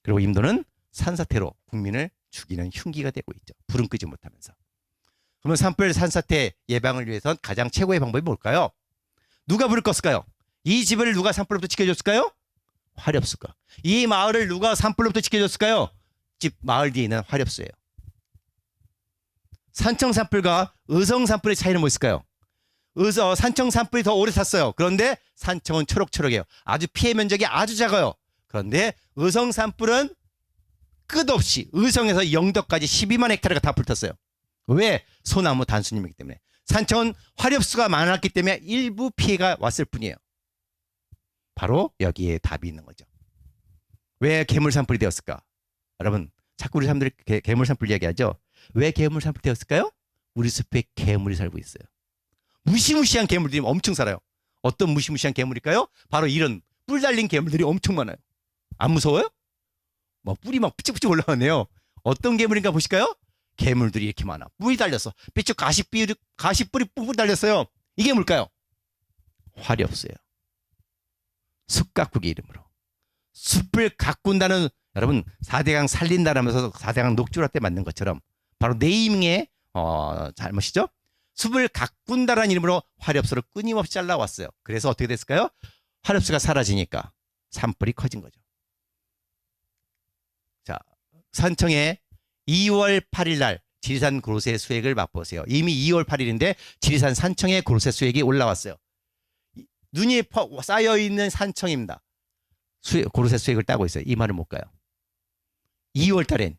그리고 임도는 산사태로 국민을 죽이는 흉기가 되고 있죠. 불은 끄지 못하면서. 그러면 산불 산사태 예방을 위해선 가장 최고의 방법이 뭘까요? 누가 불을 껐을까요? 이 집을 누가 산불로부터 지켜줬을까요? 화렵수가. 이 마을을 누가 산불로부터 지켜줬을까요? 집 마을 뒤에 있는 화렵수예요. 산청 산불과 의성 산불의 차이는 뭐 있을까요? 산청 산불이 더 오래 탔어요. 그런데 산청은 초록초록해요. 아주 피해 면적이 아주 작아요. 그런데 의성 산불은 끝없이 의성에서 영덕까지 12만 헥타르가 다 불탔어요. 왜? 소나무 단순임이기 때문에. 산청은 화렵수가 많았기 때문에 일부 피해가 왔을 뿐이에요. 바로 여기에 답이 있는 거죠. 왜 괴물 산불이 되었을까? 여러분, 자꾸 우리 사람들이 괴물 산불 이야기하죠. 왜 괴물 산불이 되었을까요? 우리 숲에 괴물이 살고 있어요. 무시무시한 괴물들이 엄청 살아요. 어떤 무시무시한 괴물일까요? 바로 이런 뿔 달린 괴물들이 엄청 많아요. 안 무서워요? 뿔이 막 삐쭉삐쭉 올라오네요. 어떤 괴물인가 보실까요? 괴물들이 이렇게 많아. 뿔이 달렸어. 삐쭉 가시뿔이 뿔 달렸어요. 이게 뭘까요? 화렵수예요. 숲가꾸기 이름으로. 숲을 가꾼다는, 여러분 4대강 살린다라면서 4대강 녹주라 때 만든 것처럼 바로 네이밍의 잘못이죠. 숲을 가꾼다라는 이름으로 화렵수를 끊임없이 잘라왔어요. 그래서 어떻게 됐을까요? 화렵수가 사라지니까 산불이 커진 거죠. 자, 산청에 2월 8일 날 지리산 고로쇠 수액을 맛보세요. 이미 2월 8일인데 지리산 산청에 고로쇠 수액이 올라왔어요. 눈이 쌓여있는 산청입니다. 고로쇠 수액을 따고 있어요. 이 말은 뭘까요? 2월 달엔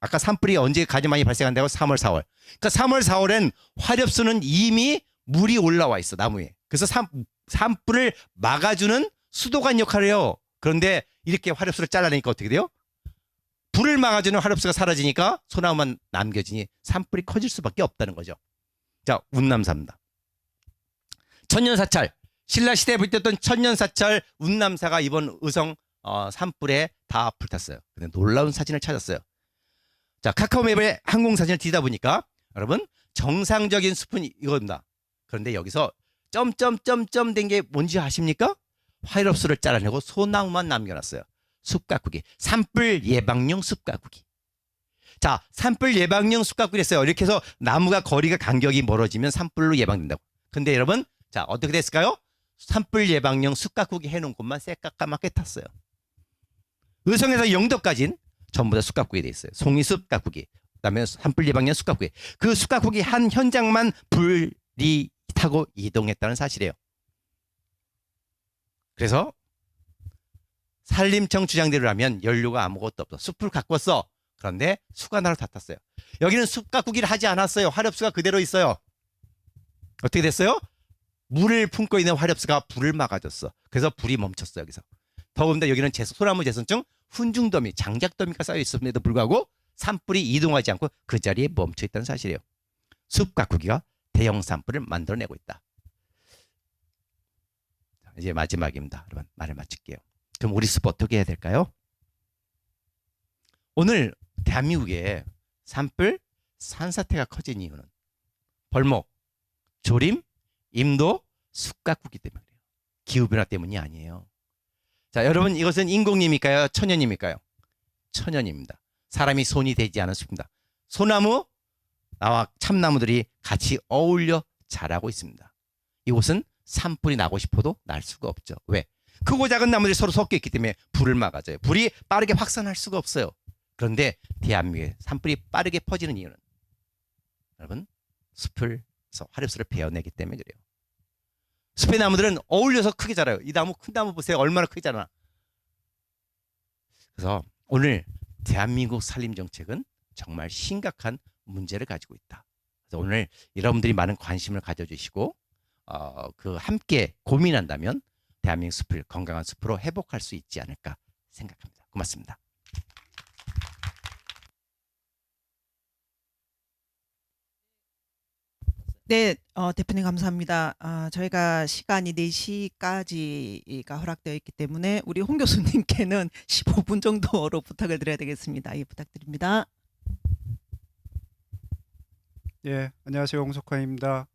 아까 산불이 언제 가장 많이 발생한다고? 3월 4월. 그러니까 3월 4월엔 화렵수는 이미 물이 올라와 있어, 나무에. 그래서 산불을 막아주는 수도관 역할을 해요. 그런데 이렇게 화렵수를 잘라내니까 어떻게 돼요? 불을 막아주는 화렵수가 사라지니까 소나무만 남겨지니 산불이 커질 수밖에 없다는 거죠. 자, 운남사입니다. 천년사찰, 신라시대에 불렸던 천년사찰 운남사가 이번 의성 산불에 다 불탔어요. 근데 놀라운 사진을 찾았어요. 자, 카카오맵에 항공사진을 뒤다 보니까 여러분 정상적인 숲은 이겁니다. 그런데 여기서 점점점점 된 게 뭔지 아십니까? 화렵수를 잘라내고 소나무만 남겨놨어요. 숲가꾸기. 산불 예방용 숲가꾸기. 자, 산불 예방용 숲가꾸기 했어요. 이렇게 해서 나무가 거리가 간격이 멀어지면 산불로 예방된다고. 근데 여러분, 자, 어떻게 됐을까요? 산불 예방용 숲가꾸기 해놓은 곳만 새까까맣게 탔어요. 의성에서 영덕까지는 전부 다 숲가꾸기 돼 있어요. 송이숲 가꾸기. 그다음에 산불 예방용 숲가꾸기. 그 숲가꾸기 한 현장만 불이 타고 이동했다는 사실이에요. 그래서 산림청 주장대로 하면 연료가 아무것도 없어. 숲을 가꿨어. 그런데 수가 나로 다 탔어요. 여기는 숲 가꾸기를 하지 않았어요. 화렵수가 그대로 있어요. 어떻게 됐어요? 물을 품고 있는 화렵수가 불을 막아줬어. 그래서 불이 멈췄어. 여기서. 더군다나 여기는 소나무 재선증 훈중더미, 장작더미가 쌓여 있음에도 불구하고 산불이 이동하지 않고 그 자리에 멈춰 있다는 사실이에요. 숲 가꾸기가 대형 산불을 만들어내고 있다. 자, 이제 마지막입니다. 여러분, 말을 마칠게요. 그럼 우리 숲 어떻게 해야 될까요? 오늘 대한민국에 산불, 산사태가 커진 이유는 벌목, 조림, 임도, 숲 가꾸기 때문에 그래요. 기후변화 때문이 아니에요. 자, 여러분, 이것은 인공임일까요? 천연임일까요? 천연입니다. 사람이 손이 되지 않은 숲입니다. 소나무, 나와 참나무들이 같이 어울려 자라고 있습니다. 이곳은 산불이 나고 싶어도 날 수가 없죠. 왜? 크고 작은 나무들이 서로 섞여 있기 때문에 불을 막아줘요. 불이 빠르게 확산할 수가 없어요. 그런데 대한민국에 산불이 빠르게 퍼지는 이유는 여러분, 숲에서 화력수를 베어내기 때문에 그래요. 숲의 나무들은 어울려서 크게 자라요. 이 나무, 큰 나무 보세요. 얼마나 크게 자라나. 그래서 오늘 대한민국 산림정책은 정말 심각한 문제를 가지고 있다. 그래서 오늘 여러분들이 많은 관심을 가져주시고 그 함께 고민한다면 대한민국 숲을 건강한 숲으로 회복할 수 있지 않을까 생각합니다. 고맙습니다. 네, 대표님 감사합니다. 저희가 시간이 4시까지가 허락되어 있기 때문에 우리 홍 교수님께는 15분 정도로 부탁을 드려야 되겠습니다. 예, 부탁드립니다. 예, 안녕하세요. 홍석환입니다.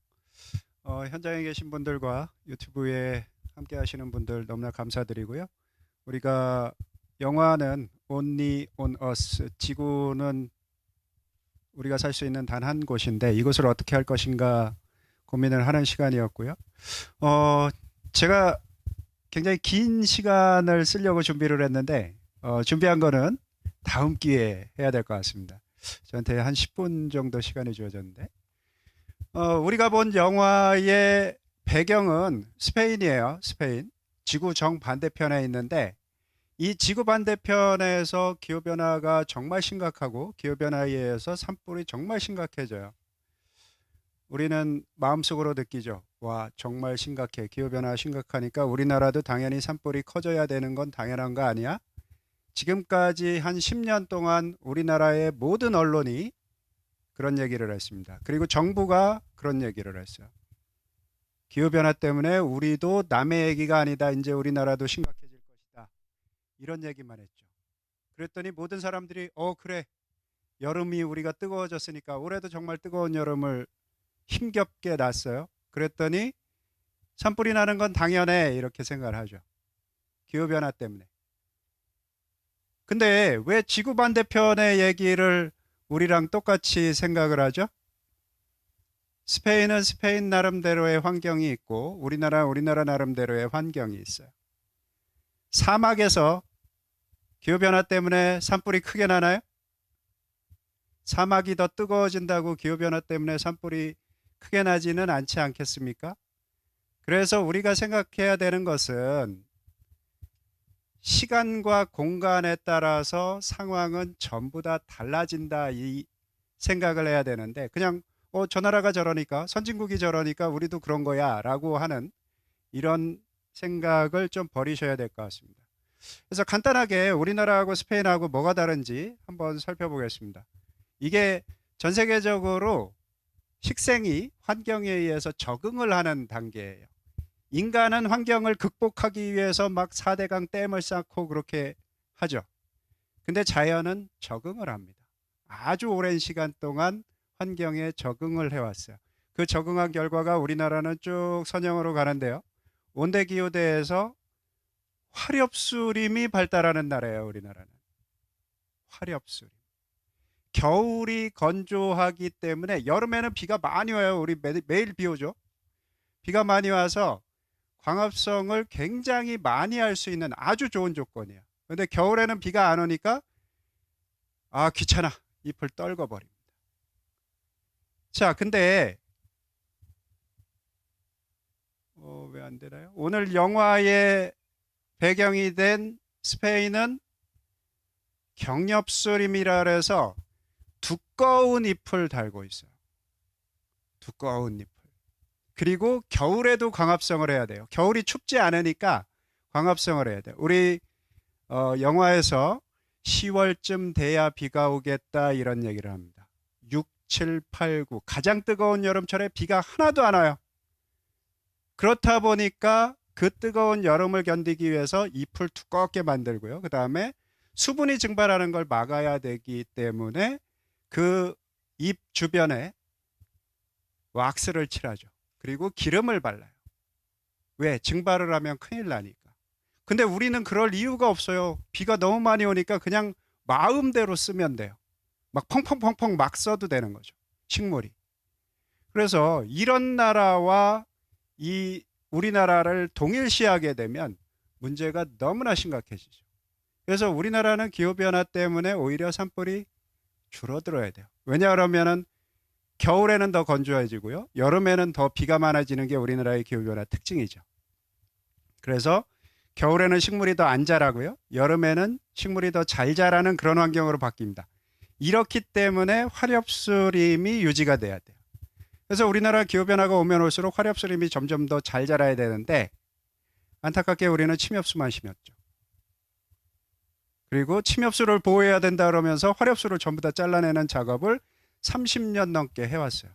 현장에 계신 분들과 유튜브에 함께 하시는 분들 너무나 감사드리고요. 우리가 영화는 Only on Us, 지구는 우리가 살 수 있는 단 한 곳인데 이곳을 어떻게 할 것인가 고민을 하는 시간이었고요. 제가 굉장히 긴 시간을 쓰려고 준비를 했는데 준비한 거는 다음 기회에 해야 될 것 같습니다. 저한테 한 10분 정도 시간이 주어졌는데 우리가 본 영화의 배경은 스페인이에요. 스페인. 지구 정반대편에 있는데 이 지구 반대편에서 기후변화가 정말 심각하고 기후변화에 의해서 산불이 정말 심각해져요. 우리는 마음속으로 느끼죠. 와, 정말 심각해. 기후변화가 심각하니까 우리나라도 당연히 산불이 커져야 되는 건 당연한 거 아니야? 지금까지 한 10년 동안 우리나라의 모든 언론이 그런 얘기를 했습니다. 그리고 정부가 그런 얘기를 했어요. 기후변화 때문에 우리도 남의 얘기가 아니다. 이제 우리나라도 심각해질 것이다. 이런 얘기만 했죠. 그랬더니 모든 사람들이 그래. 여름이 우리가 뜨거워졌으니까 올해도 정말 뜨거운 여름을 힘겹게 났어요. 그랬더니 산불이 나는 건 당연해. 이렇게 생각을 하죠. 기후변화 때문에. 근데 왜 지구 반대편의 얘기를 우리랑 똑같이 생각을 하죠? 스페인은 스페인 나름대로의 환경이 있고 우리나라 나름대로의 환경이 있어요. 사막에서 기후변화 때문에 산불이 크게 나나요? 사막이 더 뜨거워진다고 기후변화 때문에 산불이 크게 나지는 않지 않겠습니까? 그래서 우리가 생각해야 되는 것은 시간과 공간에 따라서 상황은 전부 다 달라진다 이 생각을 해야 되는데 그냥 저 나라가 저러니까 선진국이 저러니까 우리도 그런 거야 라고 하는 이런 생각을 좀 버리셔야 될 것 같습니다. 그래서 간단하게 우리나라하고 스페인하고 뭐가 다른지 한번 살펴보겠습니다. 이게 전 세계적으로 식생이 환경에 의해서 적응을 하는 단계예요. 인간은 환경을 극복하기 위해서 막 4대강 댐을 쌓고 그렇게 하죠. 근데 자연은 적응을 합니다. 아주 오랜 시간 동안 환경에 적응을 해왔어요. 그 적응한 결과가 우리나라는 쭉 선형으로 가는데요. 온대기후대에서 화렵수림이 발달하는 나라예요. 우리나라는. 화렵수림. 겨울이 건조하기 때문에 여름에는 비가 많이 와요. 우리 매일 비 오죠. 비가 많이 와서 광합성을 굉장히 많이 할 수 있는 아주 좋은 조건이에요. 그런데 겨울에는 비가 안 오니까 귀찮아. 잎을 떨궈버립니다. 자, 근데 왜 안 되나요? 오늘 영화의 배경이 된 스페인은 경엽수림이라 해서 두꺼운 잎을 달고 있어요. 두꺼운 잎을. 그리고 겨울에도 광합성을 해야 돼요. 겨울이 춥지 않으니까 광합성을 해야 돼요. 우리 영화에서 10월쯤 돼야 비가 오겠다 이런 얘기를 합니다. 6, 7, 8, 9 가장 뜨거운 여름철에 비가 하나도 안 와요. 그렇다 보니까 그 뜨거운 여름을 견디기 위해서 잎을 두껍게 만들고요. 그 다음에 수분이 증발하는 걸 막아야 되기 때문에 그 잎 주변에 왁스를 칠하죠. 그리고 기름을 발라요. 왜? 증발을 하면 큰일 나니까. 근데 우리는 그럴 이유가 없어요. 비가 너무 많이 오니까 그냥 마음대로 쓰면 돼요. 막 펑펑펑펑 막 써도 되는 거죠. 식물이. 그래서 이런 나라와 이 우리나라를 동일시하게 되면 문제가 너무나 심각해지죠. 그래서 우리나라는 기후변화 때문에 오히려 산불이 줄어들어야 돼요. 왜냐하면은 겨울에는 더 건조해지고요. 여름에는 더 비가 많아지는 게 우리나라의 기후변화 특징이죠. 그래서 겨울에는 식물이 더 안 자라고요. 여름에는 식물이 더 잘 자라는 그런 환경으로 바뀝니다. 이렇기 때문에 화렵수림이 유지가 돼야 돼요. 그래서 우리나라 기후변화가 오면 올수록 화렵수림이 점점 더 잘 자라야 되는데 안타깝게 우리는 침엽수만 심었죠. 그리고 침엽수를 보호해야 된다 그러면서 화렵수를 전부 다 잘라내는 작업을 30년 넘게 해왔어요.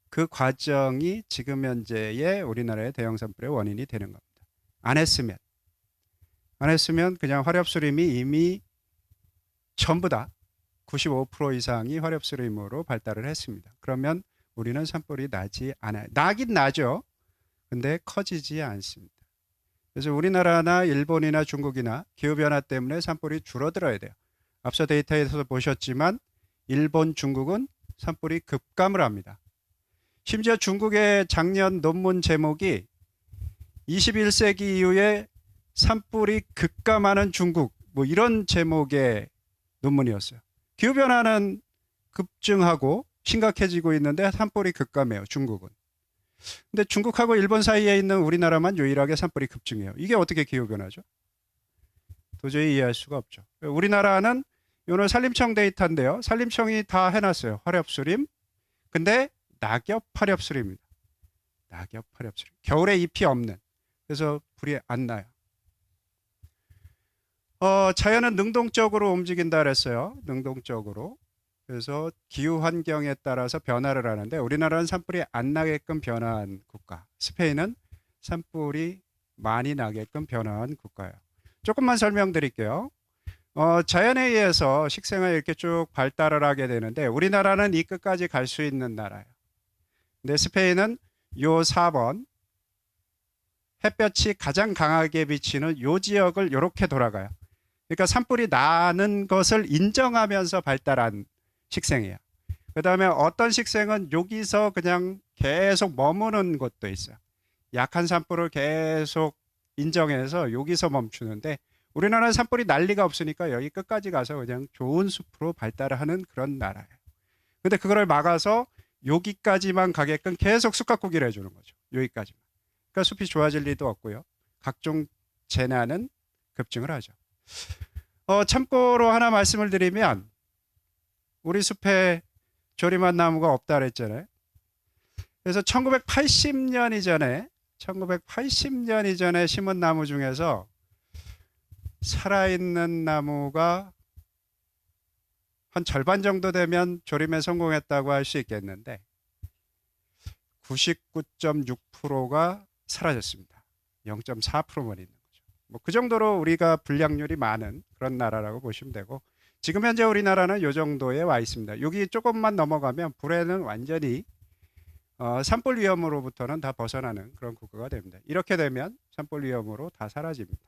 그 과정이 지금 현재의 우리나라의 대형 산불의 원인이 되는 겁니다. 안 했으면 그냥 화렵수림이 이미 전부 다 95% 이상이 화렵수림으로 발달을 했습니다. 그러면 우리는 산불이 나지 않아요. 나긴 나죠. 근데 커지지 않습니다. 그래서 우리나라나 일본이나 중국이나 기후변화 때문에 산불이 줄어들어야 돼요. 앞서 데이터에서 보셨지만 일본, 중국은 산불이 급감을 합니다. 심지어 중국의 작년 논문 제목이 21세기 이후에 산불이 급감하는 중국, 뭐 이런 제목의 논문이었어요. 기후변화는 급증하고 심각해지고 있는데 산불이 급감해요, 중국은. 근데 중국하고 일본 사이에 있는 우리나라만 유일하게 산불이 급증해요. 이게 어떻게 기후변화죠? 도저히 이해할 수가 없죠. 우리나라는 오늘 산림청 데이터인데요. 산림청이 다 해놨어요. 화렵수림. 근데 낙엽 화렵수림입니다. 낙엽 화렵수림. 겨울에 잎이 없는. 그래서 불이 안 나요. 자연은 능동적으로 움직인다 그랬어요. 능동적으로. 그래서 기후 환경에 따라서 변화를 하는데 우리나라는 산불이 안 나게끔 변화한 국가. 스페인은 산불이 많이 나게끔 변화한 국가예요. 조금만 설명드릴게요. 자연에 의해서 식생활이 이렇게 쭉 발달을 하게 되는데 우리나라는 이 끝까지 갈 수 있는 나라예요. 근데 스페인은 요 4번 햇볕이 가장 강하게 비치는 요 지역을 이렇게 돌아가요. 그러니까 산불이 나는 것을 인정하면서 발달한 식생이에요. 그 다음에 어떤 식생은 여기서 그냥 계속 머무는 곳도 있어요. 약한 산불을 계속 인정해서 여기서 멈추는데 우리나라는 산불이 난리가 없으니까 여기 끝까지 가서 그냥 좋은 숲으로 발달하는 그런 나라예요. 근데 그거를 막아서 여기까지만 가게끔 계속 숲가꾸기를 해주는 거죠. 여기까지만. 그러니까 숲이 좋아질 리도 없고요. 각종 재난은 급증을 하죠. 참고로 하나 말씀을 드리면 우리 숲에 조림한 나무가 없다 그랬잖아요. 그래서 1980년 이전에 심은 나무 중에서 살아있는 나무가 한 절반 정도 되면 조림에 성공했다고 할 수 있겠는데 99.6%가 사라졌습니다. 0.4%만 있는 거죠. 뭐 그 정도로 우리가 불량률이 많은 그런 나라라고 보시면 되고 지금 현재 우리나라는 이 정도에 와 있습니다. 여기 조금만 넘어가면 불에는 완전히 산불 위험으로부터는 다 벗어나는 그런 국가가 됩니다. 이렇게 되면 산불 위험으로 다 사라집니다.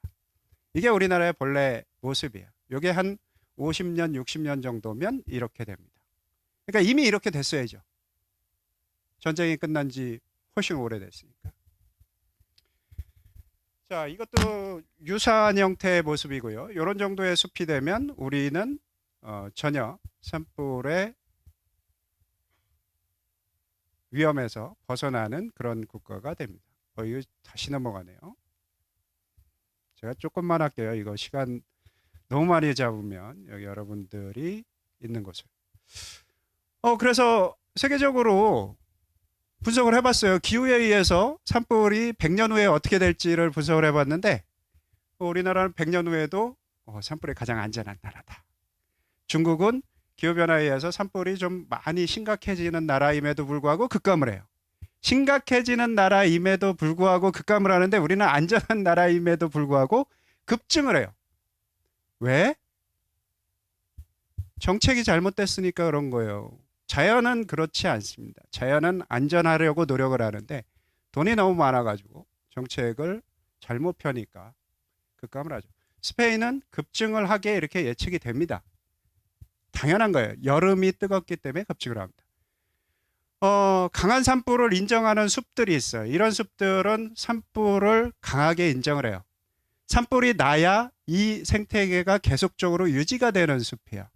이게 우리나라의 본래 모습이에요. 이게 한 50년, 60년 정도면 이렇게 됩니다. 그러니까 이미 이렇게 됐어야죠. 전쟁이 끝난 지 훨씬 오래됐으니까. 자, 이것도 유사한 형태의 모습이고요. 이런 정도의 숲이 되면 우리는 전혀 산불의 위험에서 벗어나는 그런 국가가 됩니다. 이거 다시 넘어가네요. 제가 조금만 할게요. 이거 시간 너무 많이 잡으면 여기 여러분들이 있는 곳을. 그래서 세계적으로 분석을 해봤어요. 기후에 의해서 산불이 100년 후에 어떻게 될지를 분석을 해봤는데 우리나라는 100년 후에도 산불이 가장 안전한 나라다. 중국은 기후변화에 의해서 산불이 좀 많이 심각해지는 나라임에도 불구하고 급감을 해요. 심각해지는 나라임에도 불구하고 급감을 하는데 우리는 안전한 나라임에도 불구하고 급증을 해요. 왜? 정책이 잘못됐으니까 그런 거예요. 자연은 그렇지 않습니다. 자연은 안전하려고 노력을 하는데 돈이 너무 많아가지고 정책을 잘못 펴니까 급감을 하죠. 스페인은 급증을 하게 이렇게 예측이 됩니다. 당연한 거예요. 여름이 뜨겁기 때문에 급증을 합니다. 강한 산불을 인정하는 숲들이 있어요. 이런 숲들은 산불을 강하게 인정을 해요. 산불이 나야 이 생태계가 계속적으로 유지가 되는 숲이에요.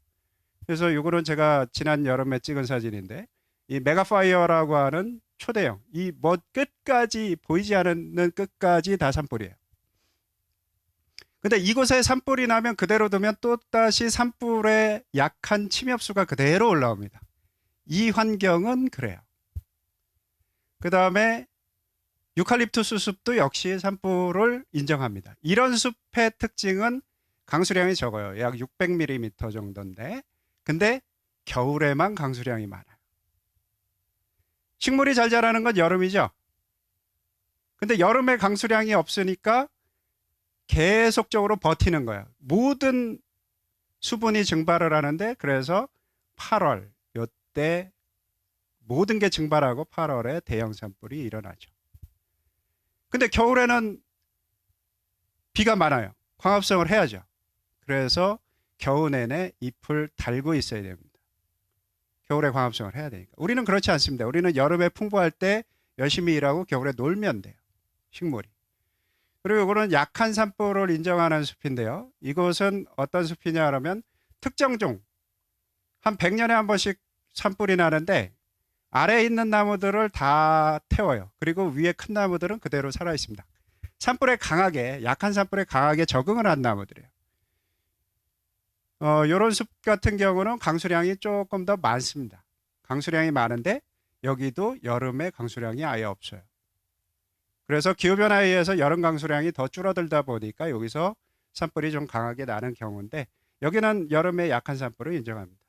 그래서 이거는 제가 지난 여름에 찍은 사진인데 이 메가파이어라고 하는 초대형 이 뭐 끝까지 보이지 않는 끝까지 다 산불이에요. 근데 이곳에 산불이 나면 그대로 두면 또다시 산불의 약한 침엽수가 그대로 올라옵니다. 이 환경은 그래요. 그 다음에 유칼립투스 숲도 역시 산불을 인정합니다. 이런 숲의 특징은 강수량이 적어요. 약 600mm 정도인데 근데 겨울에만 강수량이 많아요. 식물이 잘 자라는 건 여름이죠. 근데 여름에 강수량이 없으니까 계속적으로 버티는 거예요. 모든 수분이 증발을 하는데 그래서 8월 이때 모든 게 증발하고 8월에 대형 산불이 일어나죠. 근데 겨울에는 비가 많아요. 광합성을 해야죠. 그래서 겨우 내내 잎을 달고 있어야 됩니다. 겨울에 광합성을 해야 되니까. 우리는 그렇지 않습니다. 우리는 여름에 풍부할 때 열심히 일하고 겨울에 놀면 돼요. 식물이. 그리고 이거는 약한 산불을 인정하는 숲인데요. 이곳은 어떤 숲이냐 하면 특정 종, 한 100년에 한 번씩 산불이 나는데 아래에 있는 나무들을 다 태워요. 그리고 위에 큰 나무들은 그대로 살아 있습니다. 산불에 강하게, 약한 산불에 강하게 적응을 한 나무들이에요. 이런 숲 같은 경우는 강수량이 조금 더 많습니다. 강수량이 많은데 여기도 여름에 강수량이 아예 없어요. 그래서 기후변화에 의해서 여름 강수량이 더 줄어들다 보니까 여기서 산불이 좀 강하게 나는 경우인데 여기는 여름에 약한 산불을 인정합니다.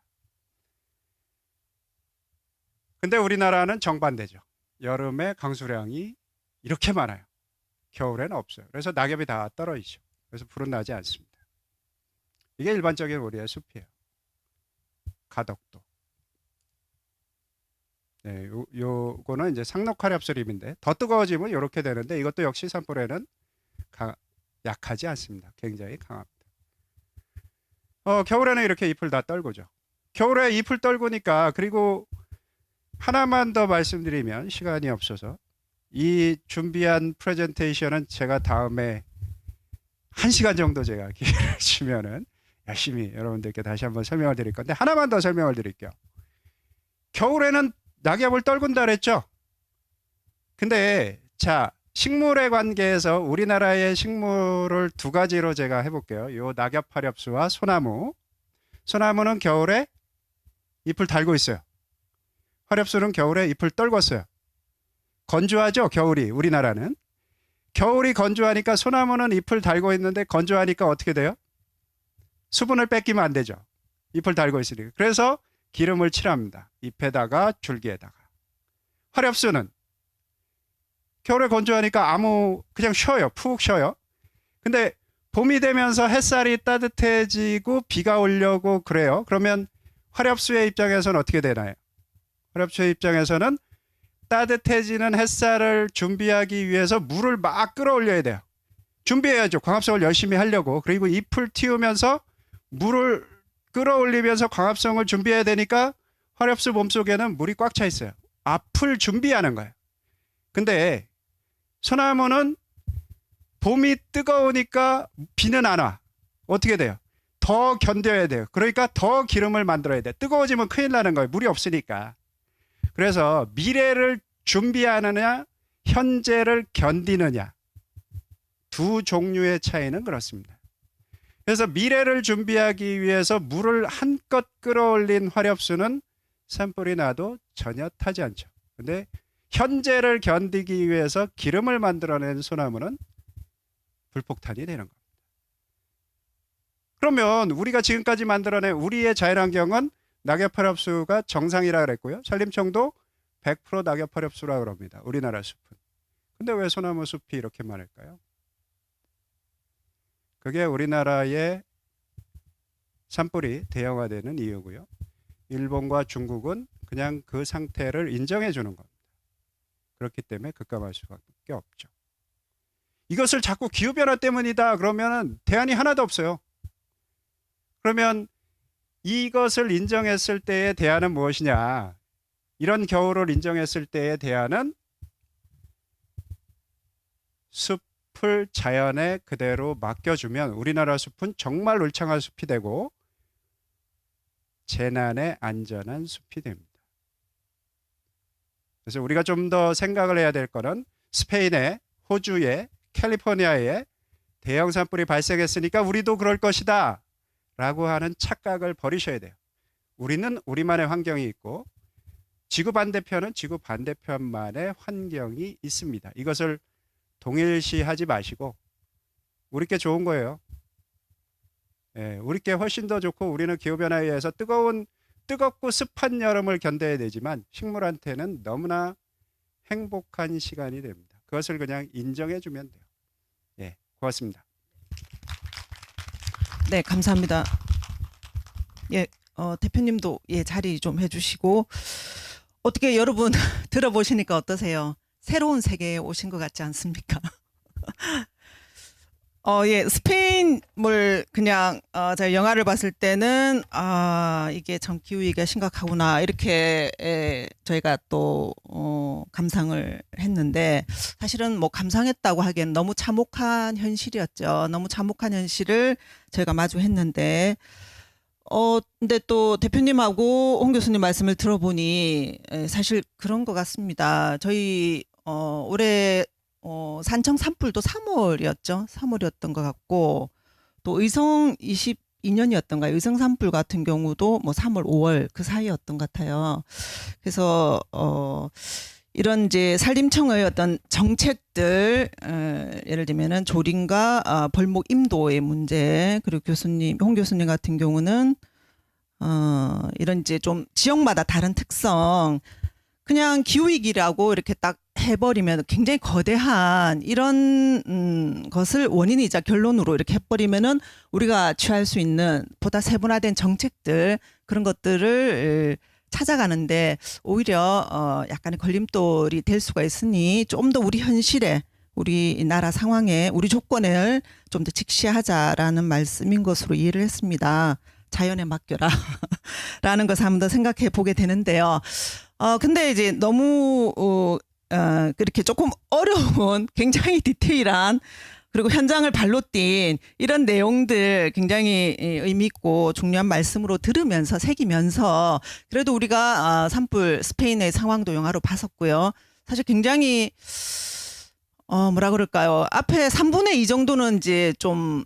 근데 우리나라는 정반대죠. 여름에 강수량이 이렇게 많아요. 겨울에는 없어요. 그래서 낙엽이 다 떨어지죠. 그래서 불은 나지 않습니다. 이게 일반적인 우리의 숲이에요. 가덕도. 네, 요거는 이제 상록화렵수림인데 더 뜨거워지면 이렇게 되는데 이것도 역시 산불에는 약하지 않습니다. 굉장히 강합니다. 겨울에는 이렇게 잎을 다 떨구죠. 겨울에 잎을 떨구니까 그리고 하나만 더 말씀드리면 시간이 없어서 이 준비한 프레젠테이션은 제가 다음에 1시간 정도 제가 기회를 주면은 열심히 여러분들께 다시 한번 설명을 드릴 건데 하나만 더 설명을 드릴게요. 겨울에는 낙엽을 떨군다 그랬죠. 근데 자 식물의 관계에서 우리나라의 식물을 두 가지로 제가 해볼게요. 요 낙엽화렵수와 소나무. 소나무는 겨울에 잎을 달고 있어요. 화렵수는 겨울에 잎을 떨궜어요. 건조하죠 겨울이. 우리나라는 겨울이 건조하니까 소나무는 잎을 달고 있는데 건조하니까 어떻게 돼요? 수분을 뺏기면 안 되죠. 잎을 달고 있으니까. 그래서 기름을 칠합니다. 잎에다가 줄기에다가. 화렵수는 겨울에 건조하니까 그냥 쉬어요. 푹 쉬어요. 근데 봄이 되면서 햇살이 따뜻해지고 비가 오려고 그래요. 그러면 화렵수의 입장에서는 어떻게 되나요? 화렵수의 입장에서는 따뜻해지는 햇살을 준비하기 위해서 물을 막 끌어올려야 돼요. 준비해야죠. 광합성을 열심히 하려고. 그리고 잎을 틔우면서 물을 끌어올리면서 광합성을 준비해야 되니까 화렵수 몸속에는 물이 꽉 차 있어요. 앞을 준비하는 거예요. 근데 소나무는 봄이 뜨거우니까 비는 안 와. 어떻게 돼요? 더 견뎌야 돼요. 그러니까 더 기름을 만들어야 돼요. 뜨거워지면 큰일 나는 거예요. 물이 없으니까. 그래서 미래를 준비하느냐 현재를 견디느냐 두 종류의 차이는 그렇습니다. 그래서 미래를 준비하기 위해서 물을 한껏 끌어올린 화렵수는 산불이 나도 전혀 타지 않죠. 근데 현재를 견디기 위해서 기름을 만들어낸 소나무는 불폭탄이 되는 겁니다. 그러면 우리가 지금까지 만들어낸 우리의 자연환경은 낙엽 활엽수가 정상이라 그랬고요. 산림청도 100% 낙엽 활엽수라 그럽니다. 우리나라 숲은. 근데 왜 소나무 숲이 이렇게 많을까요? 그게 우리나라의 산불이 대형화되는 이유고요. 일본과 중국은 그냥 그 상태를 인정해 주는 겁니다. 그렇기 때문에 급감할 수밖에 없죠. 이것을 자꾸 기후변화 때문이다 그러면 대안이 하나도 없어요. 그러면 이것을 인정했을 때의 대안은 무엇이냐? 이런 겨울을 인정했을 때의 대안은 숲을 자연에 그대로 맡겨주면 우리나라 숲은 정말 울창한 숲이 되고 재난에 안전한 숲이 됩니다. 그래서 우리가 좀 더 생각을 해야 될 거는 스페인에, 호주에, 캘리포니아에 대형 산불이 발생했으니까 우리도 그럴 것이다 라고 하는 착각을 버리셔야 돼요. 우리는 우리만의 환경이 있고 지구 반대편은 지구 반대편만의 환경이 있습니다. 이것을 동일시하지 마시고 우리께 좋은 거예요. 예, 우리께 훨씬 더 좋고 우리는 기후변화에 의해서 뜨겁고 습한 여름을 견뎌야 되지만 식물한테는 너무나 행복한 시간이 됩니다. 그것을 그냥 인정해 주면 돼요. 예, 고맙습니다. 네, 감사합니다. 예, 대표님도 자리 좀 해주시고 어떻게 여러분 들어보시니까 어떠세요? 새로운 세계에 오신 것 같지 않습니까? 예, 스페인물 그냥 제가 영화를 봤을 때는 이게 참 기후위기가 심각하구나 이렇게 저희가 또 감상을 했는데 사실은 뭐 감상했다고 하기엔 너무 참혹한 현실이었죠. 너무 참혹한 현실을 저희가 마주했는데 근데 또 대표님하고 홍 교수님 말씀을 들어보니 사실 그런 것 같습니다. 저희 올해 산청 산불도 3월이었죠. 3월이었던 것 같고 또 의성 22년이었던가요. 의성 산불 같은 경우도 뭐 3월, 5월 그 사이였던 것 같아요. 그래서 이런 이제 산림청의 어떤 정책들 예를 들면은 조림과 벌목 임도의 문제 그리고 홍 교수님 같은 경우는 이런 이제 좀 지역마다 다른 특성 그냥 기후위기라고 이렇게 딱 해버리면 굉장히 거대한 이런 것을 원인이자 결론으로 이렇게 해버리면은 우리가 취할 수 있는 보다 세분화된 정책들 그런 것들을 찾아가는데 오히려 약간의 걸림돌이 될 수가 있으니 좀 더 우리 현실에 우리나라 상황에 우리 조건을 좀 더 직시하자라는 말씀인 것으로 이해를 했습니다. 자연에 맡겨라 라는 것을 한번 더 생각해 보게 되는데요. 근데 이제 너무 그렇게 조금 어려운 굉장히 디테일한 그리고 현장을 발로 뛴 이런 내용들 굉장히 의미 있고 중요한 말씀으로 들으면서 새기면서 그래도 우리가 산불 스페인의 상황도 영화로 봤었고요. 사실 굉장히 뭐라 그럴까요? 앞에 3분의 2 정도는 이제 좀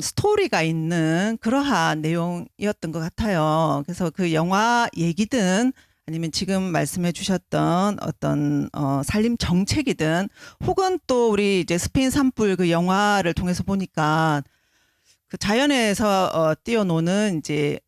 스토리가 있는 그러한 내용이었던 것 같아요. 그래서 그 영화 얘기든 아니면 지금 말씀해 주셨던 어떤 산림 정책이든 혹은 또 우리 이제 스페인 산불 그 영화를 통해서 보니까 그 자연에서 뛰어노는 이제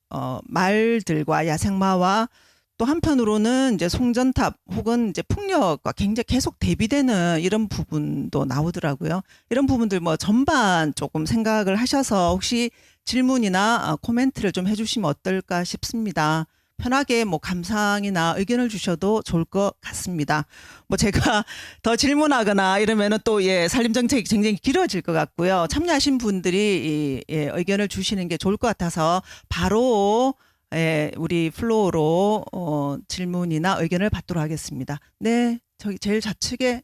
말들과 야생마와 또 한편으로는 이제 송전탑 혹은 이제 풍력과 굉장히 계속 대비되는 이런 부분도 나오더라고요. 이런 부분들 뭐 전반 조금 생각을 하셔서 혹시 질문이나 코멘트를 좀 해주시면 어떨까 싶습니다. 편하게 뭐 감상이나 의견을 주셔도 좋을 것 같습니다. 뭐 제가 더 질문하거나 이러면은 또 산림 정책이 굉장히 길어질 것 같고요. 참여하신 분들이 의견을 주시는 게 좋을 것 같아서 바로 우리 플로어로 질문이나 의견을 받도록 하겠습니다. 네, 저기 제일 좌측에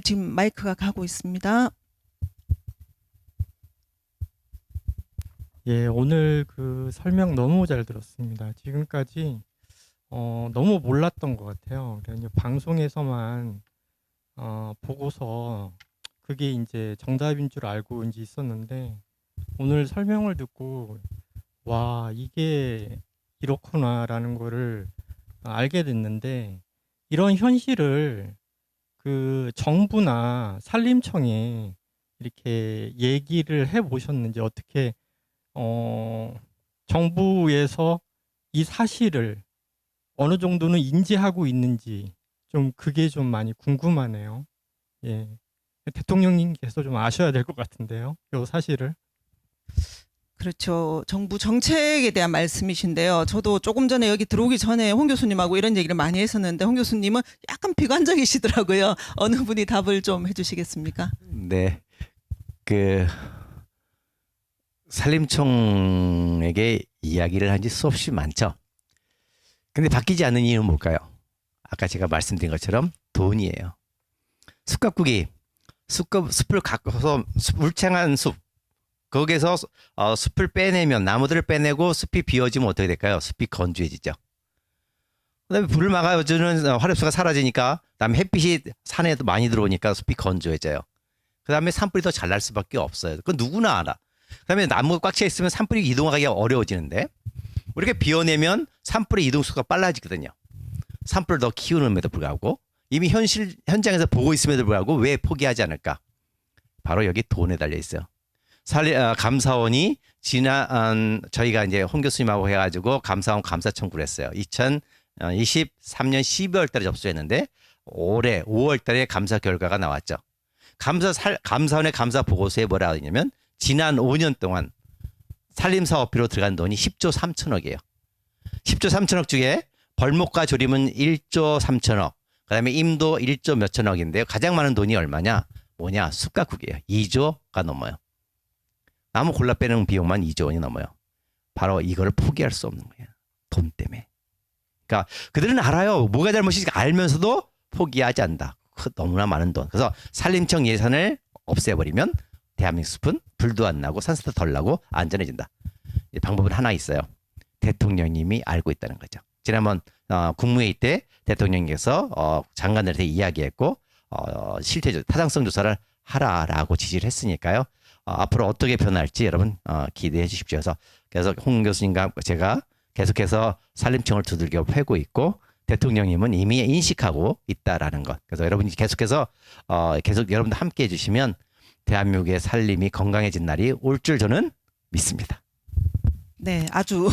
지금 마이크가 가고 있습니다. 예, 오늘 그 설명 너무 잘 들었습니다. 지금까지 너무 몰랐던 것 같아요. 그래서 이제 방송에서만 보고서 그게 이제 정답인 줄 알고 이제 있었는데 오늘 설명을 듣고 와, 이게 이렇구나라는 거를 알게 됐는데 이런 현실을 그 정부나 산림청에 이렇게 얘기를 해 보셨는지 어떻게 정부에서 이 사실을 어느 정도는 인지하고 있는지 좀 그게 좀 많이 궁금하네요. 예. 대통령님께서 좀 아셔야 될 것 같은데요. 요 사실을. 그렇죠. 정부 정책에 대한 말씀이신데요. 저도 조금 전에 여기 들어오기 전에 홍 교수님하고 이런 얘기를 많이 했었는데 홍 교수님은 약간 비관적이시더라고요. 어느 분이 답을 좀 해주시겠습니까? 네. 그 산림청에게 이야기를 한 지 수없이 많죠. 근데 바뀌지 않는 이유는 뭘까요? 아까 제가 말씀드린 것처럼 돈이에요. 숲가꾸기, 숲을 가꿔서 울창한 숲, 거기에서 숲을 빼내면, 나무들을 빼내고 숲이 비워지면 어떻게 될까요? 숲이 건조해지죠. 그다음에 불을 막아주는 화력수가 사라지니까, 그다음에 햇빛이 산에도 많이 들어오니까 숲이 건조해져요. 그다음에 산불이 더 잘 날 수밖에 없어요. 그건 누구나 알아. 그다음에 나무가 꽉 차 있으면 산불이 이동하기가 어려워지는데, 이렇게 비워내면 산불의 이동 속도가 빨라지거든요. 산불을 더 키우는데도 불구하고 이미 현장에서 보고 있음에도 불구하고 왜 포기하지 않을까? 바로 여기 돈에 달려 있어요. 감사원이 저희가 이제 홍 교수님하고 해가지고 감사원 감사 청구를 했어요. 2023년 12월 달에 접수했는데 올해 5월 달에 감사 결과가 나왔죠. 감사원의 감사 보고서에 뭐라 하냐면 지난 5년 동안 산림사업비로 들어간 돈이 10조 3천억이에요. 10조 3천억 중에 벌목과 조림은 1조 3천억, 그다음에 임도 1조 몇 천억인데요. 가장 많은 돈이 얼마냐? 뭐냐? 숲가꾸기예요. 2조가 넘어요. 나무 골라 빼는 비용만 2조 원이 넘어요. 바로 이걸 포기할 수 없는 거예요. 돈 때문에. 그러니까 그들은 알아요. 뭐가 잘못인지 알면서도 포기하지 않는다. 너무나 많은 돈. 그래서 산림청 예산을 없애버리면 대한민국 숲은 불도 안 나고 산소도 덜 나고 안전해진다. 방법은 하나 있어요. 대통령님이 알고 있다는 거죠. 지난번 국무회의 때 대통령께서 장관들한테 이야기했고 실태 타당성 조사를 하라라고 지시를 했으니까요. 앞으로 어떻게 변할지 여러분 기대해 주십시오. 그래서 홍 교수님과 제가 계속해서 산림청을 두들겨 패고 있고 대통령님은 이미 인식하고 있다라는 것. 그래서 여러분이 계속해서 계속 여러분들 함께 해주시면 대한민국의 산림이 건강해진 날이 올 줄 저는 믿습니다. 네, 아주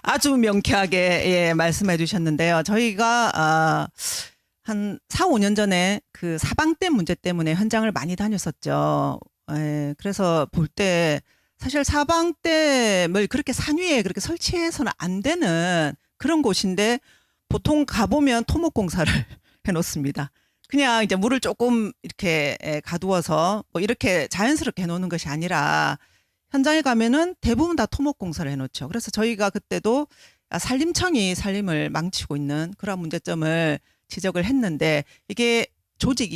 아주 명쾌하게 예, 말씀해 주셨는데요. 저희가 한 4, 5년 전에 그 사방댐 문제 때문에 현장을 많이 다녔었죠. 예, 그래서 볼 때 사실 사방댐을 그렇게 산 위에 그렇게 설치해서는 안 되는 그런 곳인데 보통 가보면 토목공사를 해놓습니다. 그냥 이제 물을 조금 이렇게 가두어서 뭐 이렇게 자연스럽게 해놓는 것이 아니라 현장에 가면은 대부분 다 토목공사를 해놓죠. 그래서 저희가 그때도 산림청이 산림을 망치고 있는 그런 문제점을 지적을 했는데 이게 조직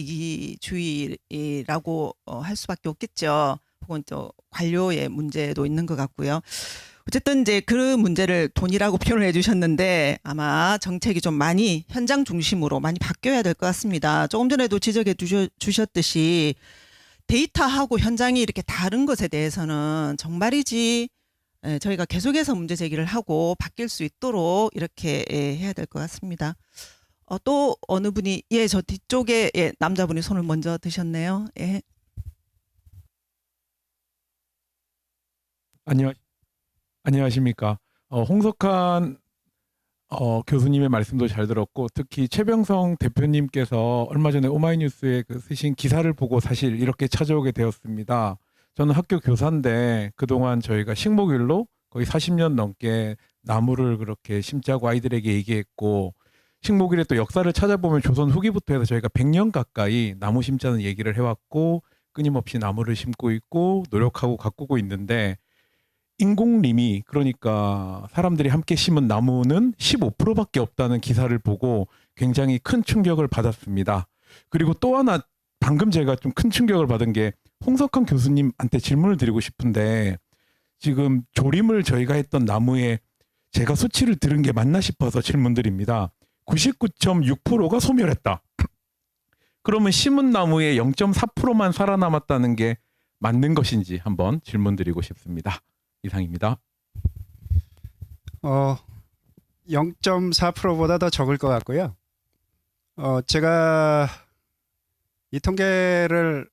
이기주의라고 할 수밖에 없겠죠. 혹은 또 관료의 문제도 있는 것 같고요. 어쨌든 이제 그 문제를 돈이라고 표현을 해주셨는데 아마 정책이 좀 많이 현장 중심으로 많이 바뀌어야 될 것 같습니다. 조금 전에도 지적해 주셨듯이 데이터하고 현장이 이렇게 다른 것에 대해서는 정말이지 저희가 계속해서 문제 제기를 하고 바뀔 수 있도록 이렇게 해야 될 것 같습니다. 또 어느 분이 저 뒤쪽에 남자분이 손을 먼저 드셨네요. 예. 안녕하십니까. 홍석한 교수님의 말씀도 잘 들었고 특히 최병성 대표님께서 얼마 전에 오마이뉴스에 쓰신 기사를 보고 사실 이렇게 찾아오게 되었습니다. 저는 학교 교사인데 그동안 저희가 식목일로 거의 40년 넘게 나무를 그렇게 심자고 아이들에게 얘기했고 식목일의 또 역사를 찾아보면 조선 후기부터 해서 저희가 100년 가까이 나무 심자는 얘기를 해왔고 끊임없이 나무를 심고 있고 노력하고 가꾸고 있는데 인공림이 그러니까 사람들이 함께 심은 나무는 15%밖에 없다는 기사를 보고 굉장히 큰 충격을 받았습니다. 그리고 또 하나 방금 제가 좀 큰 충격을 받은 게 홍석환 교수님한테 질문을 드리고 싶은데 지금 조림을 저희가 했던 나무에 제가 수치를 들은 게 맞나 싶어서 질문드립니다. 99.6%가 소멸했다. 그러면 심은 나무의 0.4%만 살아남았다는 게 맞는 것인지 한번 질문드리고 싶습니다. 이상입니다. 0.4%보다 더 적을 것 같고요. 제가 이 통계를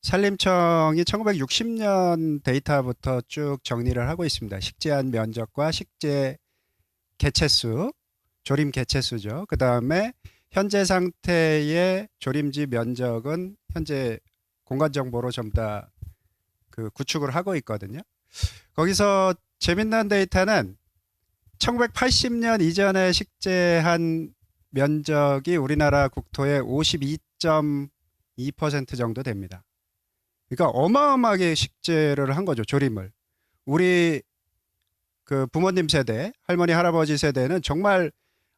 산림청이 1960년 데이터부터 쭉 정리를 하고 있습니다. 식재한 면적과 식재 개체수, 조림 개체수죠. 그 다음에 현재 상태의 조림지 면적은 현재 공간 정보로 전부 다 그 구축을 하고 있거든요. 거기서 재밌는 데이터는 1980년 이전에 식재한 면적이 우리나라 국토의 52.2% 정도 됩니다. 그러니까 어마어마하게 식재를 한 거죠, 조림을. 우리 그 부모님 세대, 할머니, 할아버지 세대는 정말